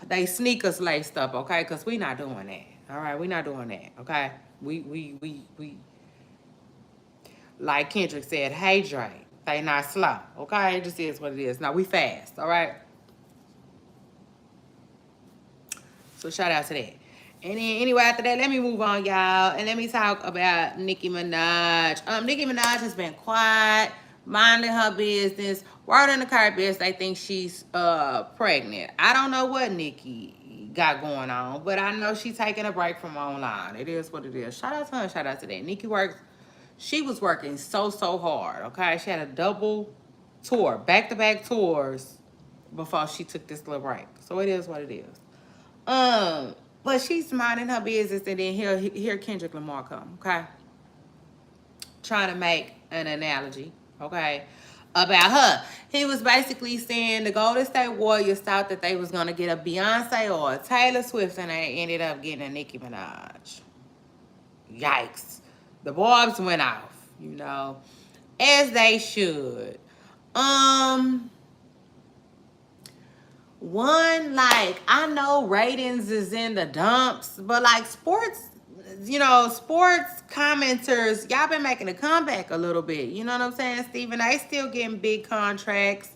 they sneakers laced up, okay? Because we not doing that, all right? We not doing that, okay? We like Kendrick said, hey, Dre, they not slow, okay? It just is what it is. Now, we fast, all right? So shout out to that. And then anyway, after that, let me move on, y'all. And let me talk about Nicki Minaj. Nicki Minaj has been quiet, minding her business. Word on the carpet, they think she's pregnant. I don't know what Nicki got going on, but I know she's taking a break from online. It is what it is. Shout out to her, shout out to that. Nicki she was working so hard, okay? She had a double tour, back-to-back tours before she took this little break. So it is what it is. But she's minding her business, and then here Kendrick Lamar come, okay? Trying to make an analogy, okay, about her. He was basically saying the Golden State Warriors thought that they was gonna get a Beyonce or a Taylor Swift, and they ended up getting a Nicki Minaj. Yikes. The barbs went off, you know, as they should. One, like, I know ratings is in the dumps, but like sports, sports commenters, y'all been making a comeback a little bit. You know what I'm saying, Steven? They still getting big contracts.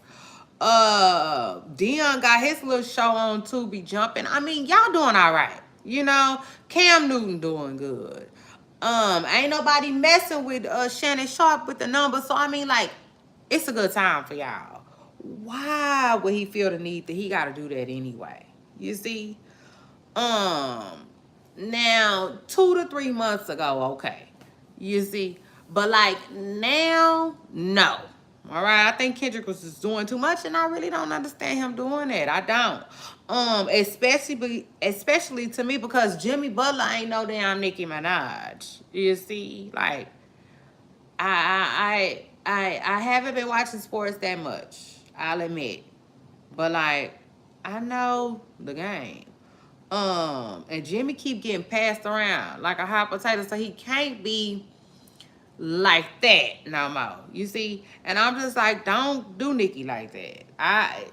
Dion got his little show on too, be jumping. I mean, y'all doing all right. Cam Newton doing good. Ain't nobody messing with Shannon Sharp with the numbers. So I mean, like, it's a good time for y'all. Why would he feel the need that he got to do that anyway? You see? Um, Now 2 to 3 months ago, okay. You see? But like now, no. All right, I think Kendrick was just doing too much, and I really don't understand him doing that. I don't. Especially to me because Jimmy Butler ain't no damn Nicki Minaj. You see, like I haven't been watching sports that much. I'll admit, but like I know the game. And Jimmy keep getting passed around like a hot potato, so he can't be like that no more. You see? And I'm just like, don't do Nicki like that. I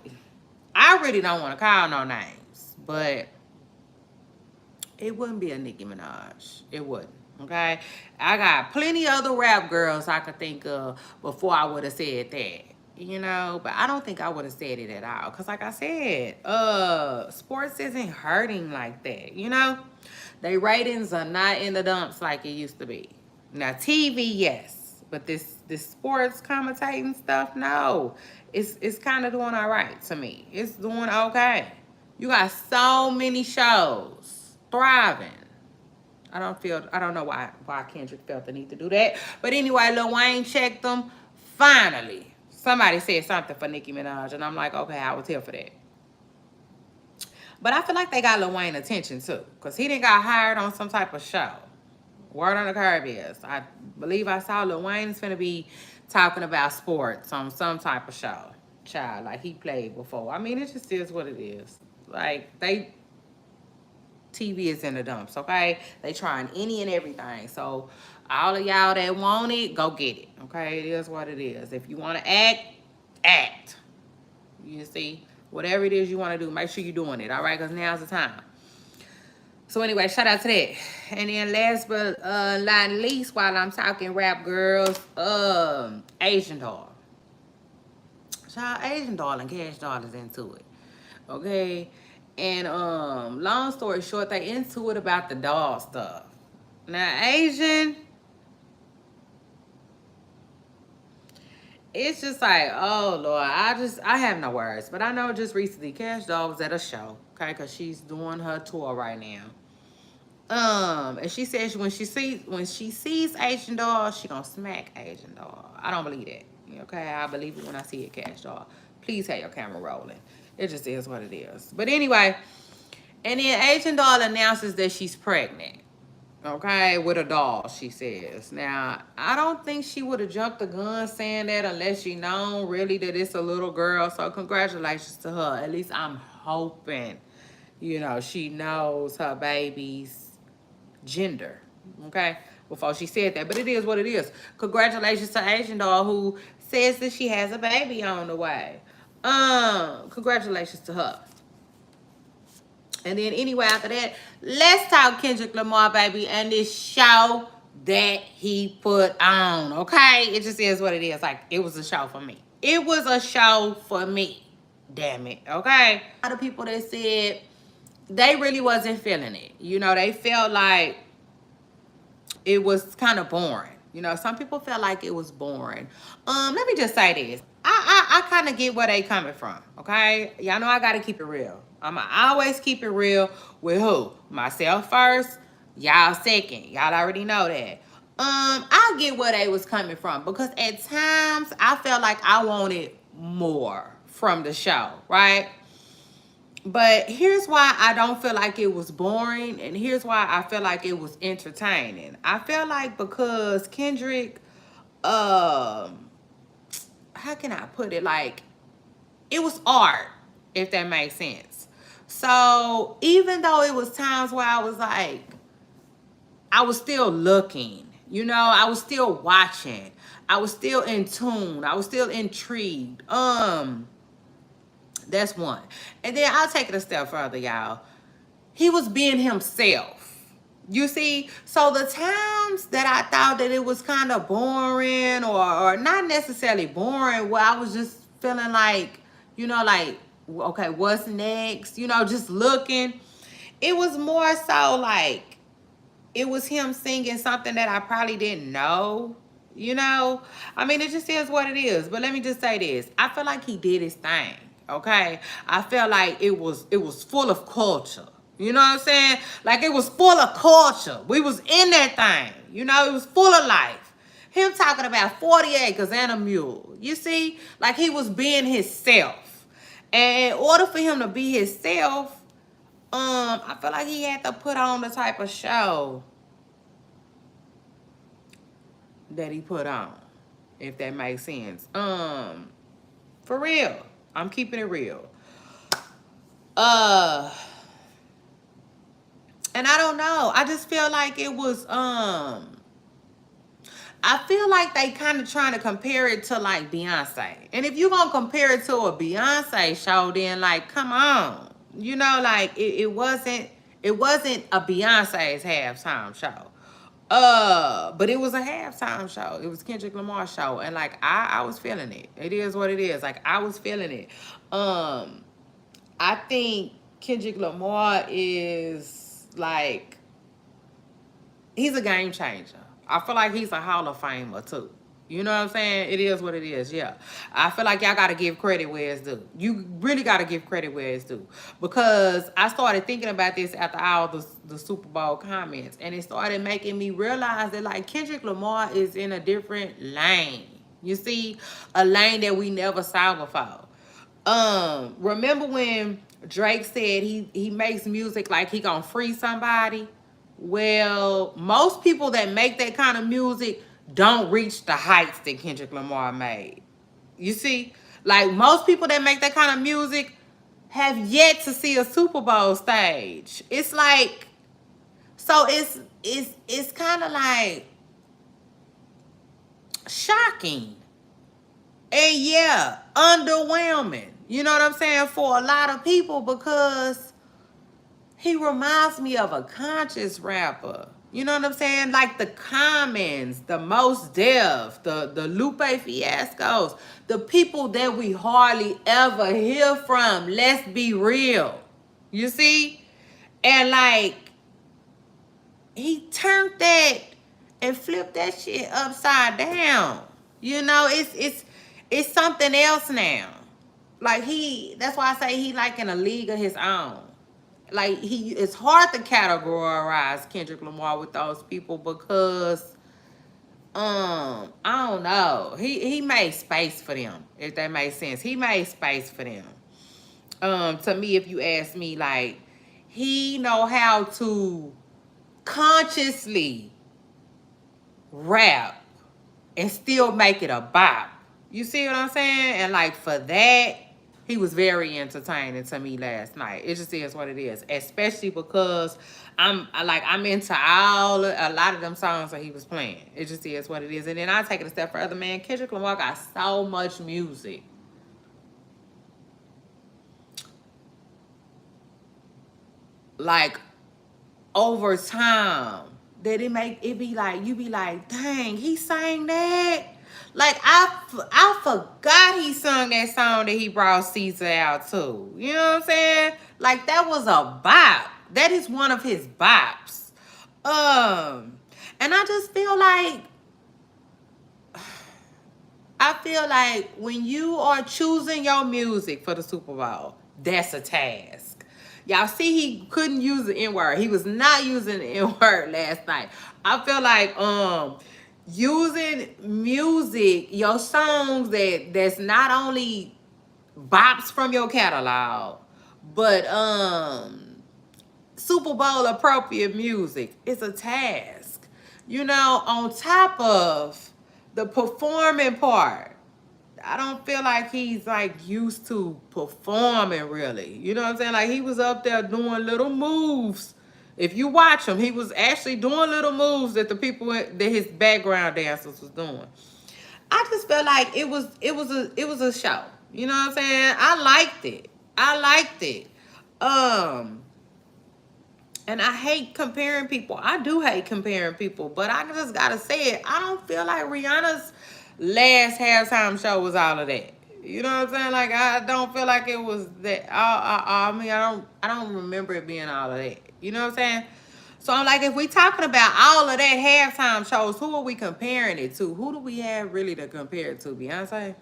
really don't want to call no names, but it wouldn't be a Nicki Minaj. It wouldn't. Okay? I got plenty other rap girls I could think of before I would have said that. But I don't think I would have said it at all. Cause like I said, sports isn't hurting like that. They ratings are not in the dumps like it used to be. Now TV, yes. But this sports commentating stuff, no. It's kind of doing all right to me. It's doing okay. You got so many shows thriving. I don't know why Kendrick felt the need to do that. But anyway, Lil Wayne checked them. Finally, somebody said something for Nicki Minaj, and I'm like, okay, I was here for that. But I feel like they got Lil Wayne attention too, because he didn't got hired on some type of show. Word on the curb is, I believe I saw Lil Wayne's finna be talking about sports on some type of show. Child, like he played before. I mean, it just is what it is. Like, TV is in the dumps, okay? They trying any and everything. So all of y'all that want it, go get it, okay? It is what it is. If you want to act, act. You see? Whatever it is you want to do, make sure you're doing it, all right? Because now's the time. So anyway, shout out to that. And then last but not least, while I'm talking rap girls, Asian Doll. Child, Asian Doll and Cash Doll is into it, okay? And long story short, they into it about the doll stuff. Now Asian, it's just like, oh Lord, I have no words. But I know just recently Cash Doll was at a show, okay, because she's doing her tour right now. And she says when she sees Asian Doll, she gonna smack Asian Doll. I don't believe that. Okay, I believe it when I see it, Cash Doll. Please have your camera rolling. It just is what it is. But anyway, and then Asian Doll announces that she's pregnant. Okay, with a doll, she says. Now, I don't think she would have jumped the gun saying that unless she known really that it's a little girl. So congratulations to her. At least I'm hoping, she knows her baby's gender, okay, before she said that. But it is what it is. Congratulations to Asian Doll, who says that she has a baby on the way. Congratulations to her. And then anyway, after that, let's talk Kendrick Lamar, baby, and this show that he put on, okay? It just is what it is. Like, it was a show for me. It was a show for me. Damn it, okay? A lot of people that said they really wasn't feeling it. They felt like it was kind of boring. Some people felt like it was boring. Let me just say this. I kind of get where they coming from, okay? Y'all know I got to keep it real. I'ma always keep it real with who? Myself first, y'all second. Y'all already know that. I get where they was coming from because at times I felt like I wanted more from the show, right? But here's why I don't feel like it was boring, and here's why I feel like it was entertaining. I feel like because Kendrick, how can I put it? Like, it was art, if that makes sense. So even though it was times where I was like, I was still looking, I was still watching, I was still in tune, I was still intrigued. That's one. And then I'll take it a step further, y'all. He was being himself. You see, so the times that I thought that it was kind of boring or not necessarily boring, where I was just feeling like, like, okay, what's next? Just looking. It was more so like it was him singing something that I probably didn't know. I mean, it just is what it is. But let me just say this: I feel like he did his thing. Okay, I felt like it was full of culture. You know what I'm saying? Like it was full of culture. We was in that thing. It was full of life. Him talking about 40 acres and a mule. You see, like he was being himself. And in order for him to be himself, I feel like he had to put on the type of show that he put on, if that makes sense. For real. I'm keeping it real. And I don't know. I just feel like it was I feel like they kind of trying to compare it to like Beyonce. And if you're gonna compare it to a Beyonce show, then like come on. Like it wasn't a Beyonce's halftime show. But it was a halftime show. It was Kendrick Lamar's show. And like I was feeling it. It is what it is. Like I was feeling it. I think Kendrick Lamar is like, he's a game changer. I feel like he's a Hall of Famer too. You know what I'm saying? It is what it is, yeah. I feel like y'all got to give credit where it's due. You really got to give credit where it's due. Because I started thinking about this after all the Super Bowl comments. And it started making me realize that, like, Kendrick Lamar is in a different lane. You see? A lane that we never saw before. Remember when Drake said he makes music like he gonna free somebody? Well, most people that make that kind of music don't reach the heights that Kendrick Lamar made. You see? Like most people that make that kind of music have yet to see a Super Bowl stage. It's like, so it's kind of like shocking. And yeah, underwhelming. You know what I'm saying? For a lot of people, because he reminds me of a conscious rapper. You know what I'm saying? Like the Commons, the Most Def, the Lupe Fiascos, the people that we hardly ever hear from. Let's be real. You see? And like, he turned that and flipped that shit upside down. It's something else now. Like that's why I say he like in a league of his own. Like it's hard to categorize Kendrick Lamar with those people because I don't know. He made space for them, if that makes sense. He made space for them. To me, if you ask me, like, he know how to consciously rap and still make it a bop. You see what I'm saying? And like for that, he was very entertaining to me last night. It just is what it is. Especially because I'm into a lot of them songs that he was playing. It just is what it is. And then I take it a step further, man. Kendrick Lamar got so much music. Like over time, that it be like, you be like, dang, he sang that. Like I forgot he sung that song that he brought Caesar out to. You know what I'm saying? Like that was a bop. That is one of his bops. And I feel like when you are choosing your music for the Super Bowl, that's a task. Y'all see he couldn't use the N-word. He was not using the N-word last night. I feel like using music, your songs that's not only bops from your catalog, but Super Bowl appropriate music is a task. On top of the performing part. I don't feel like he's like used to performing really. You know what I'm saying? Like he was up there doing little moves. If you watch him, he was actually doing little moves that that his background dancers was doing. I just felt like it was a show. You know what I'm saying? I liked it. I liked it. Um, and I hate comparing people. I do hate comparing people, but I just gotta say it. I don't feel like Rihanna's last halftime show was all of that. You know what I'm saying? Like I don't feel like it was that. I mean, I don't remember it being all of that. You know what I'm saying? So I'm like, if we talking about all of that halftime shows, who are we comparing it to? Who do we have really to compare it to? Beyonce?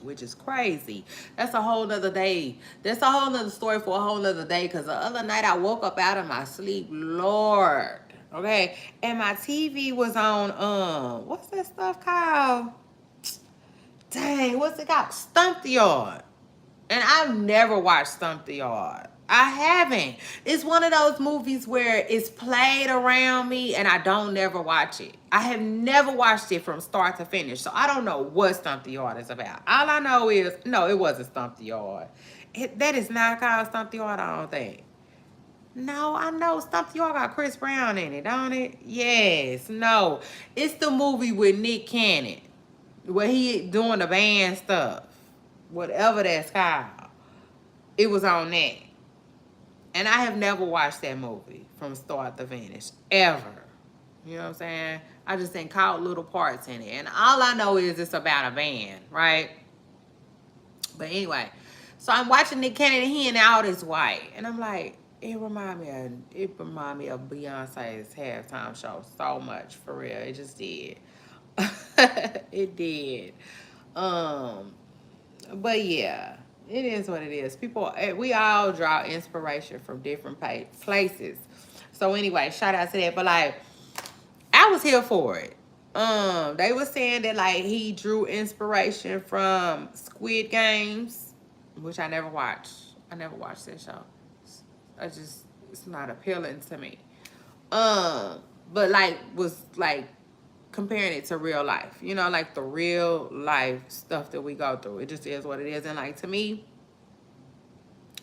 Which is crazy. That's a whole nother day. That's a whole nother story for a whole nother day. Because the other night I woke up out of my sleep, Lord. Okay. And my TV was on, what's that stuff called? Dang, what's it called? Stump the Yard. And I've never watched Stump the Yard. I haven't. It's one of those movies where it's played around me and I don't never watch it. I have never watched it from start to finish. So I don't know what Stump the Yard is about. All I know is, no, it wasn't Stump the Yard. That is not called Stump the Yard, I don't think. No, I know Stump the Yard got Chris Brown in it, don't it? Yes, no. It's the movie with Nick Cannon where he doing the band stuff. Whatever that's called. It was on that. And I have never watched that movie from start to finish, ever. You know what I'm saying? I just ain't caught little parts in it. And all I know is it's about a band, right? But anyway, so I'm watching Nick Cannon and he and all this white. And I'm like, it remind me of Beyonce's halftime show so much, for real. It just did. It did. But yeah, it is what it is. People, we all draw inspiration from different places. So anyway, shout out to that. But like, I was here for it. They were saying that like he drew inspiration from Squid Games, which I never watched. I never watched that show. It's not appealing to me. But like was like comparing it to real life, you know, like the real life stuff that we go through. It just is what it is. And like to me,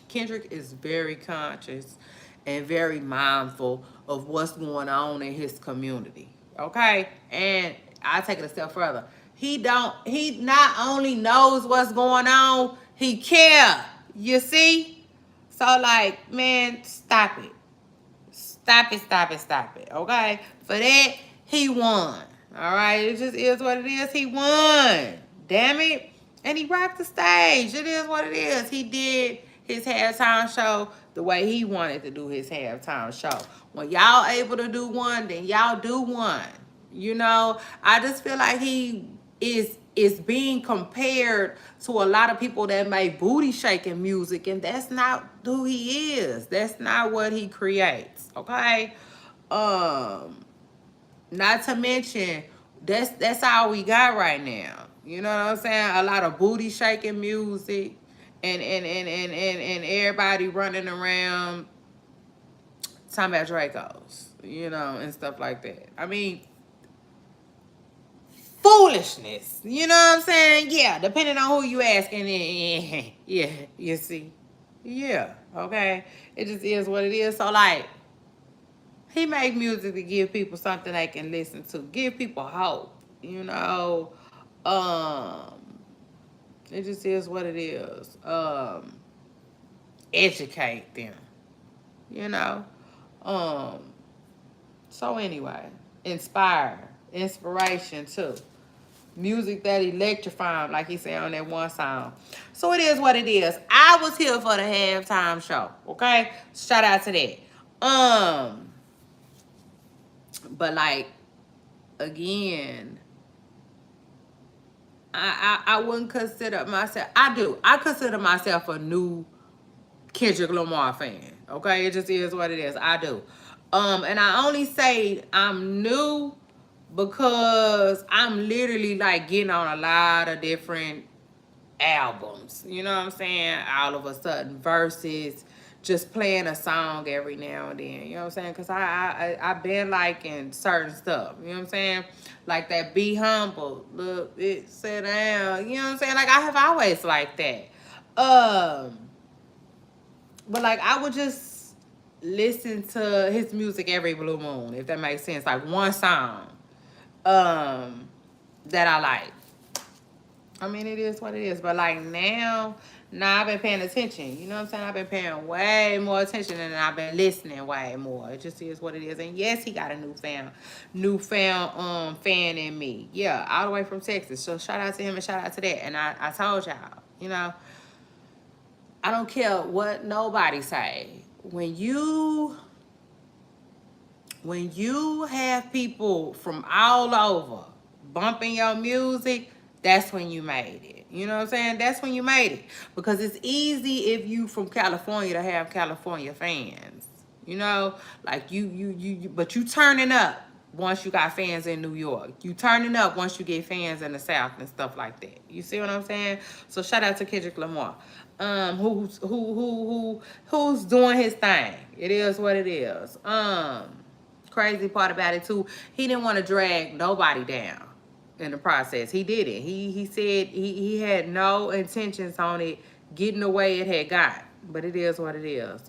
Kendrick is very conscious and very mindful of what's going on in his community. Okay? And I'll take it a step further. He not only knows what's going on, he care. You see? So like, man, stop it. Stop it. Okay? For that, he won. All right? It just is what it is. He won. Damn it. And he rocked the stage. It is what it is. He did his halftime show the way he wanted to do his halftime show. When y'all able to do one, then y'all do one. You know, I just feel like he is being compared to a lot of people that make booty shaking music, and that's not who he is. That's not what he creates. Okay? Not to mention that's all we got right now. You know what I'm saying? A lot of booty shaking music and everybody running around talking about Dracos, you know, and stuff like that. I mean, foolishness. You know what I'm saying? Yeah, depending on who you asking. Yeah, you see. Yeah, okay. It just is what it is. So like, he make music to give people something they can listen to, give people hope. You know, it just is what it is. Educate them. You know. So anyway, inspiration too. Music that electrifying, like he said on that one song. So it is what it is. I was here for the halftime show. Okay, shout out to that. But like again, I wouldn't consider myself. I consider myself a new Kendrick Lamar fan. Okay, it just is what it is. I do. And I only say I'm new because I'm literally like getting on a lot of different albums. You know what I'm saying? All of a sudden, verses, just playing a song every now and then. You know what I'm saying? Because I've been liking certain stuff. You know what I'm saying? Like that Be Humble. Look, it sit down. You know what I'm saying? Like I have always liked that. But like I would just listen to his music every blue moon, if that makes sense. Like one song that I like. I mean, it is what it is. But like now I've been paying attention. You know what I'm saying? I've been paying way more attention and I've been listening way more. It just is what it is. And yes, he got a newfound fan in me. Yeah, all the way from Texas. So shout out to him and shout out to that. And I told y'all, you know, I don't care what nobody say. When you have people from all over bumping your music, that's when you made it. You know what I'm saying? That's when you made it. Because it's easy if you from California to have California fans. You know, like but you turning up once you got fans in New York. You turning up once you get fans in the South and stuff like that. You see what I'm saying? So shout out to Kendrick Lamar, who's doing his thing. It is what it is. Crazy part about it too, he didn't want to drag nobody down in the process. He did it. He said he had no intentions on it getting the way it had got. But it is what it is.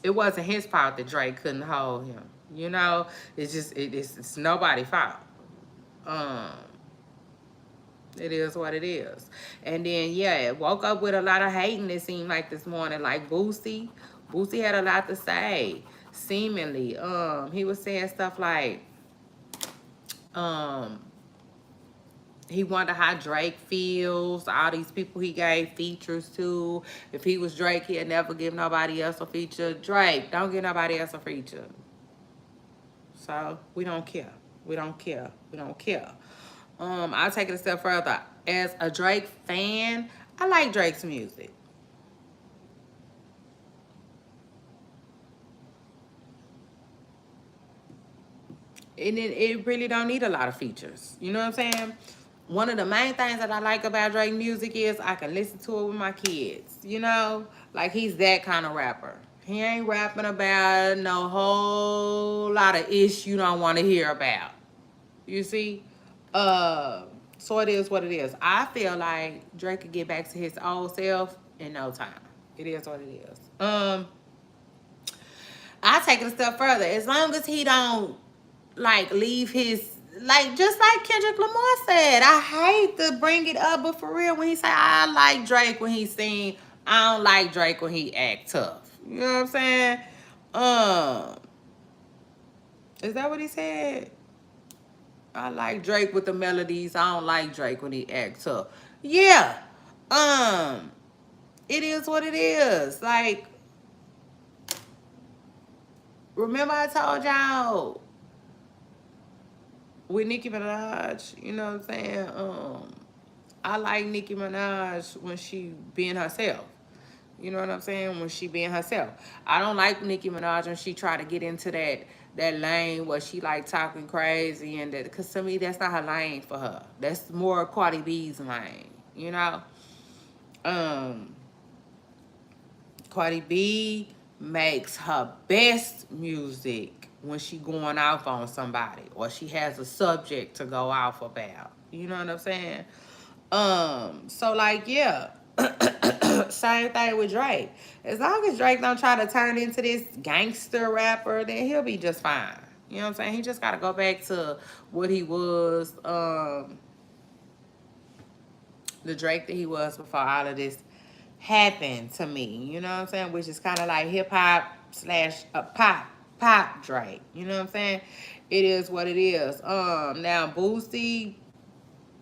It wasn't his fault that Drake couldn't hold him. You know, it's just it's nobody's fault. It is what it is. And then yeah, it woke up with a lot of hating, it seemed like this morning. Like Boosie had a lot to say, seemingly. He was saying stuff like, he wondered how Drake feels, all these people he gave features to. If he was Drake, he'd never give nobody else a feature. Drake, don't give nobody else a feature. So we don't care. We don't care. We don't care. I'll take it a step further. As a Drake fan, I like Drake's music. And it really don't need a lot of features. You know what I'm saying? One of the main things that I like about Drake music is I can listen to it with my kids. You know? Like, he's that kind of rapper. He ain't rapping about no whole lot of ish you don't want to hear about. You see? So it is what it is. I feel like Drake could get back to his old self in no time. It is what it is. I take it a step further. As long as he don't like leave his, like, just like Kendrick Lamar said, I hate to bring it up, but for real, when he say I like Drake when he sing, I don't like Drake when he act tough. You know what I'm saying? Is that what he said? I like Drake with the melodies. I don't like Drake when he acts tough. Yeah. It is what it is. Like, remember I told y'all with Nicki Minaj, you know what I'm saying? I like Nicki Minaj when she being herself. You know what I'm saying? When she being herself. I don't like Nicki Minaj when she try to get into that lane where she like talking crazy and that, because to me that's not her lane for her. That's more Cardi B's lane, you know? Cardi B makes her best music when she going off on somebody or she has a subject to go off about. You know what I'm saying? So like, yeah. Same thing with Drake. As long as Drake don't try to turn into this gangster rapper, then he'll be just fine. You know what I'm saying? He just got to go back to what he was, the Drake that he was before all of this happened to me. You know what I'm saying? Which is kind of like hip-hop slash pop Drake. You know what I'm saying? It is what it is. Now, Boosie,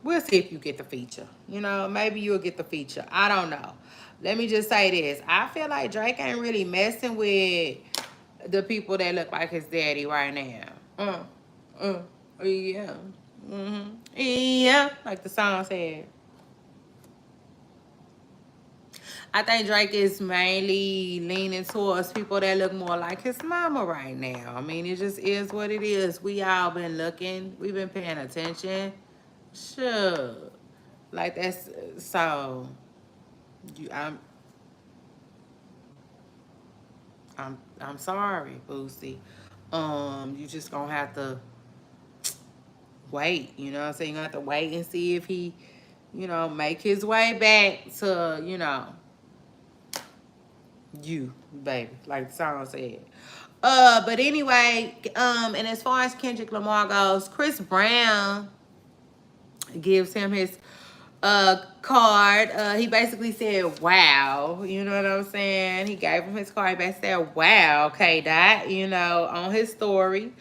we'll see if you get the feature. You know, maybe you'll get the feature. I don't know. Let me just say this. I feel like Drake ain't really messing with the people that look like his daddy right now. Yeah. Yeah, like the song said. I think Drake is mainly leaning towards people that look more like his mama right now. I mean, it just is what it is. We all been looking. We've been paying attention. Sure. Like that's so I'm sorry, Boosie. You just gonna have to wait, you know what I'm saying? You're gonna have to wait and see if he, you know, make his way back to, you know, you, baby, like the song said. But anyway, and as far as Kendrick Lamar goes, Chris Brown gives him his card. He basically said, wow. You know what I'm saying? He gave him his card. He basically said, wow, K Dot, you know, on his story.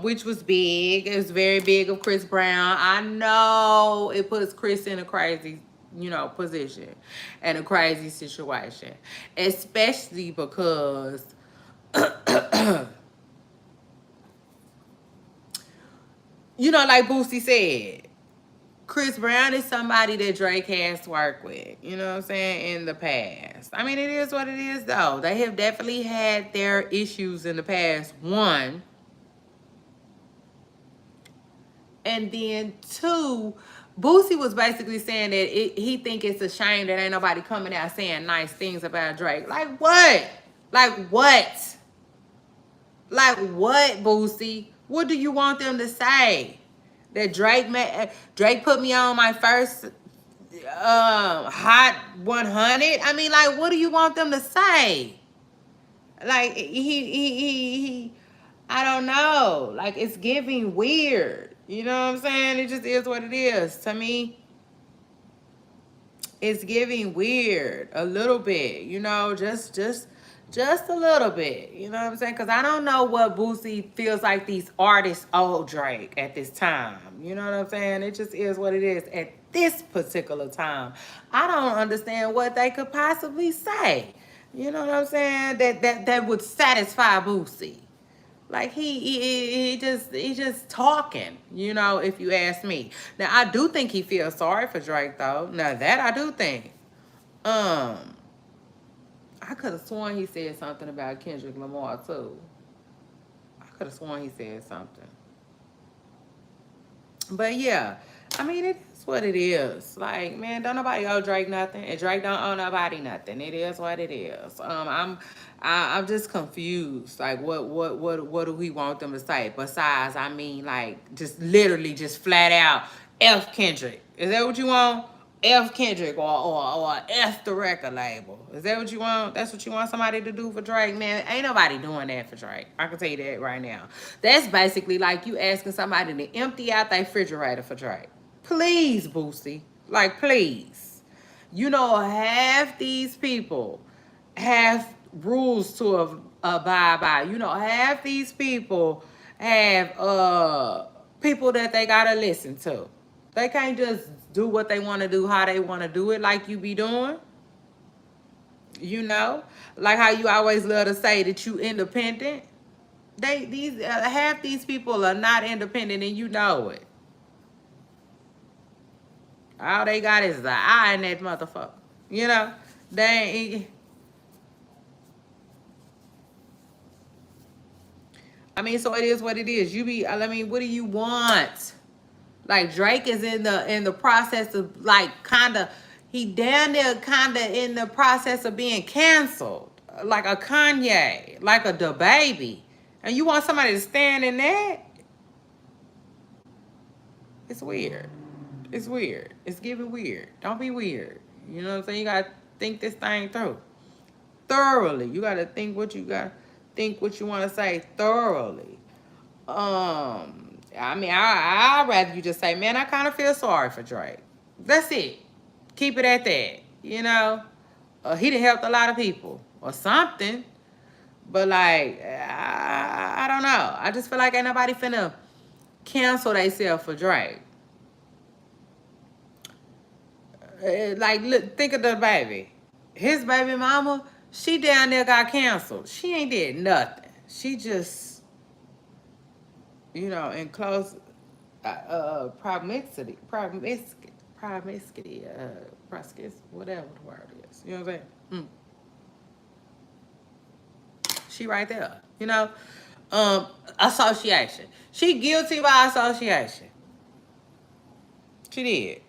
Which was big. It was very big of Chris Brown. I know it puts Chris in a crazy, you know, position and a crazy situation. Especially because you know, like Boosie said, Chris Brown is somebody that Drake has worked with, you know what I'm saying, in the past. I mean, it is what it is, though. They have definitely had their issues in the past, one. And then two, Boosie was basically saying that he think it's a shame that ain't nobody coming out saying nice things about Drake. Like what? Like what? Like what, Boosie? What do you want them to say? That Drake put me on my first hot 100. I mean, like, what do you want them to say? Like he I don't know. Like, it's giving weird. You know what I'm saying? It just is what it is. To me, it's giving weird a little bit, you know, just a little bit, you know what I'm saying? Because I don't know what Boosie feels like these artists owe Drake at this time. You know what I'm saying? It just is what it is at this particular time. I don't understand what they could possibly say. You know what I'm saying? That would satisfy Boosie. Like he just talking, you know, if you ask me. Now I do think he feels sorry for Drake though. Now that I do think. I could have sworn he said something about Kendrick Lamar too. I could have sworn he said something. But yeah, I mean, it is what it is. Like, man, don't nobody owe Drake nothing, and Drake don't owe nobody nothing. It is what it is. I'm just confused. Like, what do we want them to say? Besides, I mean, like, just literally, just flat out, F Kendrick. Is that what you want? F Kendrick or F the record label. Is that what you want? That's what you want somebody to do for Drake, man? Ain't nobody doing that for Drake. I can tell you that right now. That's basically like you asking somebody to empty out their refrigerator for Drake. Please, Boosie. Like, please. You know, half these people have rules to abide by. You know, half these people have people that they gotta listen to. They can't just do what they want to do, how they want to do it, like you be doing. You know, like how you always love to say that you independent. These half these people are not independent, and you know it. All they got is the eye in that motherfucker. You know, they ain't. I mean, so it is what it is. You be. I mean, what do you want? Like Drake is in the process of like he down there in the process of being canceled. Like a Kanye, like a DaBaby. And you want somebody to stand in that? It's weird. It's weird. It's giving weird. Don't be weird. You know what I'm saying? You gotta think this thing through. Thoroughly. You gotta think what you wanna say thoroughly. I mean, I'd rather you just say, man, I kind of feel sorry for Drake. That's it. Keep it at that. You know, he done helped a lot of people or something. But like, I don't know. I just feel like ain't nobody finna cancel themselves for Drake. Like, look, think of the baby. His baby mama, she down there got canceled. She ain't did nothing. She just, you know, in close promiscuity, whatever the word is. You know what I'm saying? She right there. You know, association. She guilty by association. She did.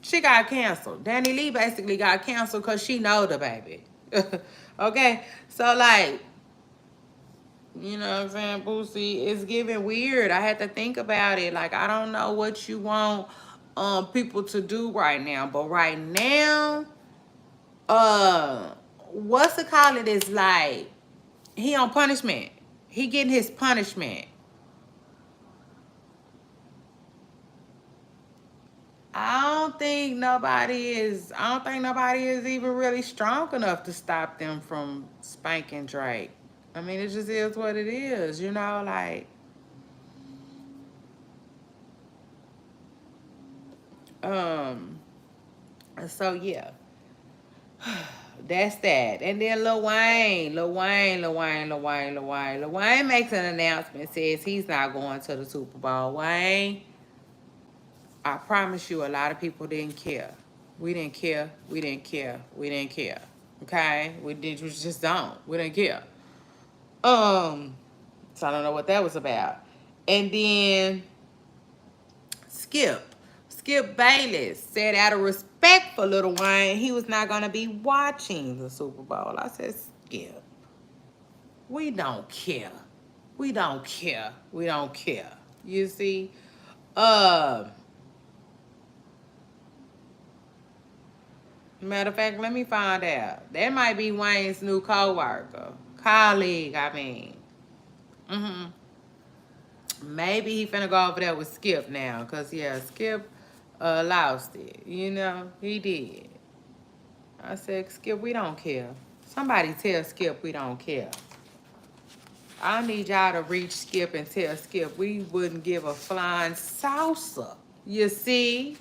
She got canceled. Danny Lee basically got canceled because she know the baby. Okay, so like, you know what I'm saying, Boosie, it's giving weird. I had to think about it. Like, I don't know what you want people to do right now. But right now, what's it called? It is like, he on punishment. He getting his punishment. I don't think nobody is even really strong enough to stop them from spanking Drake. I mean, it just is what it is, you know, like, um, so yeah. That's that. And then Lil Wayne makes an announcement, says he's not going to the Super Bowl. Wayne, I promise you, a lot of people didn't care. We didn't care. We didn't care. We didn't care. Okay, we just don't. We didn't care. Um, so I don't know what that was about. And then Skip, Skip Bayless said out of respect for Lil Wayne, he was not gonna be watching the Super Bowl. I said, Skip, we don't care. We don't care. We don't care. You see? Uh Matter of fact, let me find out. That might be Wayne's new co-worker. Colleague, I mean. Mm-hmm. Maybe he finna go over there with Skip now. Cause yeah, Skip lost it. You know, he did. I said, Skip, we don't care. Somebody tell Skip we don't care. I need y'all to reach Skip and tell Skip we wouldn't give a flying salsa. You see?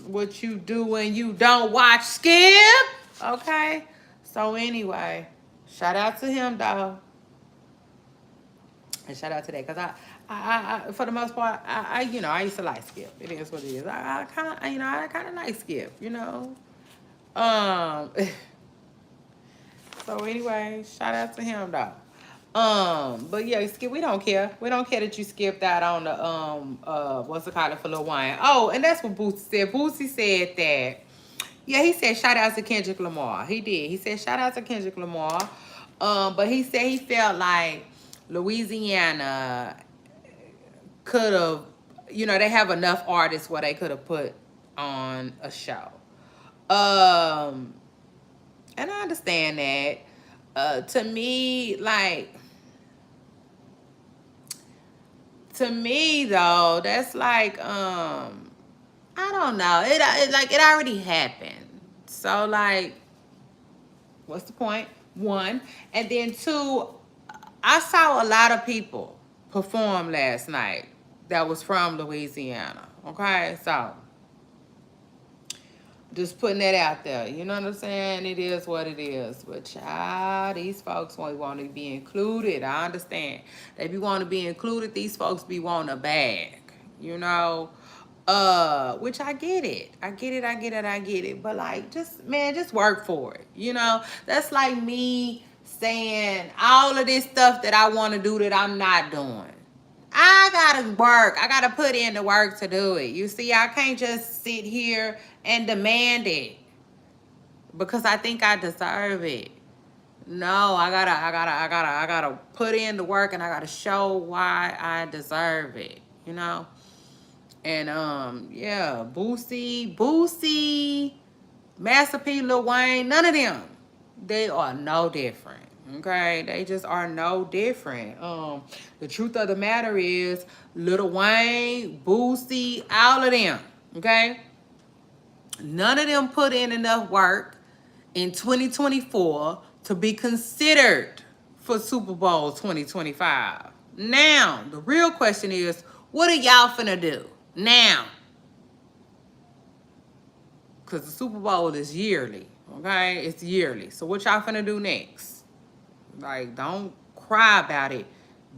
What you do when you don't watch Skip? Okay? So anyway, shout out to him though. And shout out to that, because I, for the most part, I used to like Skip. It is what it is. I kind of like Skip, you know. Um, so anyway, shout out to him though. But yeah, Skip, we don't care. We don't care that you skipped out on the what's it called for Lil Wayne. Oh, and that's what Boosie said. Boosie said that. Yeah, he said shout out to Kendrick Lamar. He did. He said shout out to Kendrick Lamar. But he said he felt like Louisiana could have, they have enough artists where they could have put on a show. And I understand that. To me, though, that's like, I don't know. It already happened. So like, what's the point? One. And then two, I saw a lot of people perform last night that was from Louisiana. Okay, so just putting that out there. You know what I'm saying? It is what it is. But child, these folks want to be included. I understand. They be want to be included. These folks be wanting a bag. You know? Which I get it. I get it. But like, just work for it. You know? That's like me saying all of this stuff that I want to do that I'm not doing. I gotta work. I gotta put in the work to do it. You see, I can't just sit here and demand it because I think I deserve it. No, I gotta put in the work, and I gotta show why I deserve it. You know? And yeah, Boosie, Master P, Lil Wayne, none of them. They are no different. Okay, they just are no different. The truth of the matter is, Lil Wayne, Boosie, all of them. Okay, none of them put in enough work in 2024 to be considered for Super Bowl 2025. Now, the real question is, what are y'all finna do now? Because the Super Bowl is yearly. Okay, it's yearly. So what y'all finna do next? Like, don't cry about it,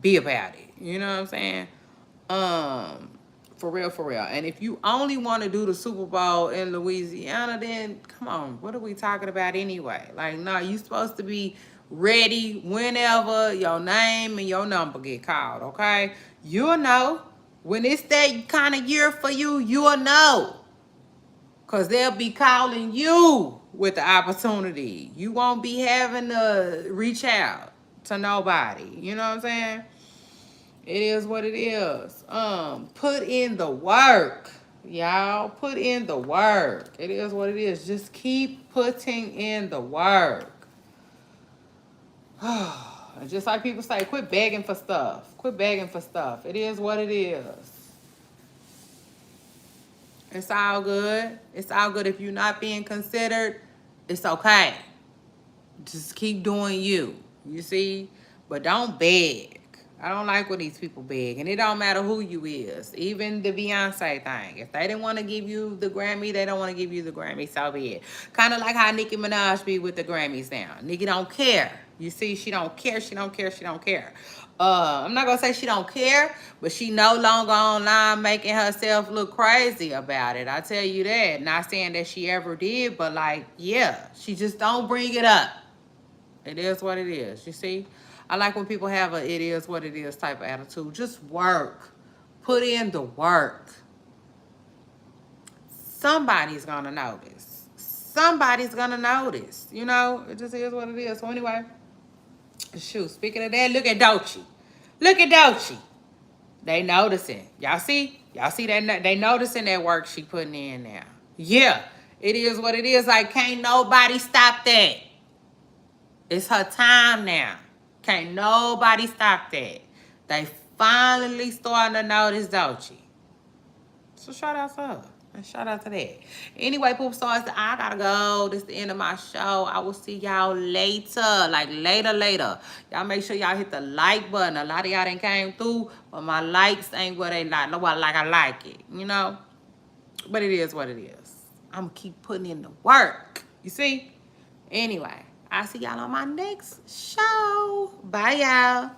be about it. You know what I'm saying? For real. And if you only want to do the Super Bowl in Louisiana, then come on, what are we talking about anyway? Like, no, you supposed to be ready whenever your name and your number get called, okay? You'll know. When it's that kind of year for you, you'll know. Because they'll be calling you with the opportunity. You won't be having to reach out to nobody. You know what I'm saying? It is what it is. Put in the work, y'all. Put in the work. It is what it is. Just keep putting in the work. Just like people say, quit begging for stuff. Quit begging for stuff. It is what it is. It's all good. It's all good. If you're not being considered, it's okay. Just keep doing you. You see? But don't beg. I don't like when these people beg. And it don't matter who you is. Even the Beyonce thing. If they didn't want to give you the Grammy, they don't want to give you the Grammy. So be it. Kind of like how Nicki Minaj be with the Grammys now. Nicki don't care. You see, she don't care. She don't care. She don't care. I'm not going to say she don't care, but she no longer online making herself look crazy about it. I tell you that. Not saying that she ever did, but like, yeah, she just don't bring it up. It is what it is, you see? I like when people have a it is what it is type of attitude. Just work. Put in the work. Somebody's going to notice. Somebody's going to notice. You know, it just is what it is. So anyway, shoot, speaking of that, look at Doechii. Look at Doechii. They noticing. Y'all see? Y'all see that? They noticing that work she putting in now. Yeah, it is what it is. Like, can't nobody stop that. It's her time now. Can't nobody stop that. They finally starting to notice Doechii. So shout out to her. And shout out to that. Anyway, poop stars, I gotta go. This is the end of my show. I will see y'all later. Like later. Y'all make sure y'all hit the like button. A lot of y'all done came through, but my likes ain't what they like. Nobody like I like it, you know? But it is what it is. I'm gonna keep putting in the work. You see? Anyway, I'll see y'all on my next show. Bye, y'all.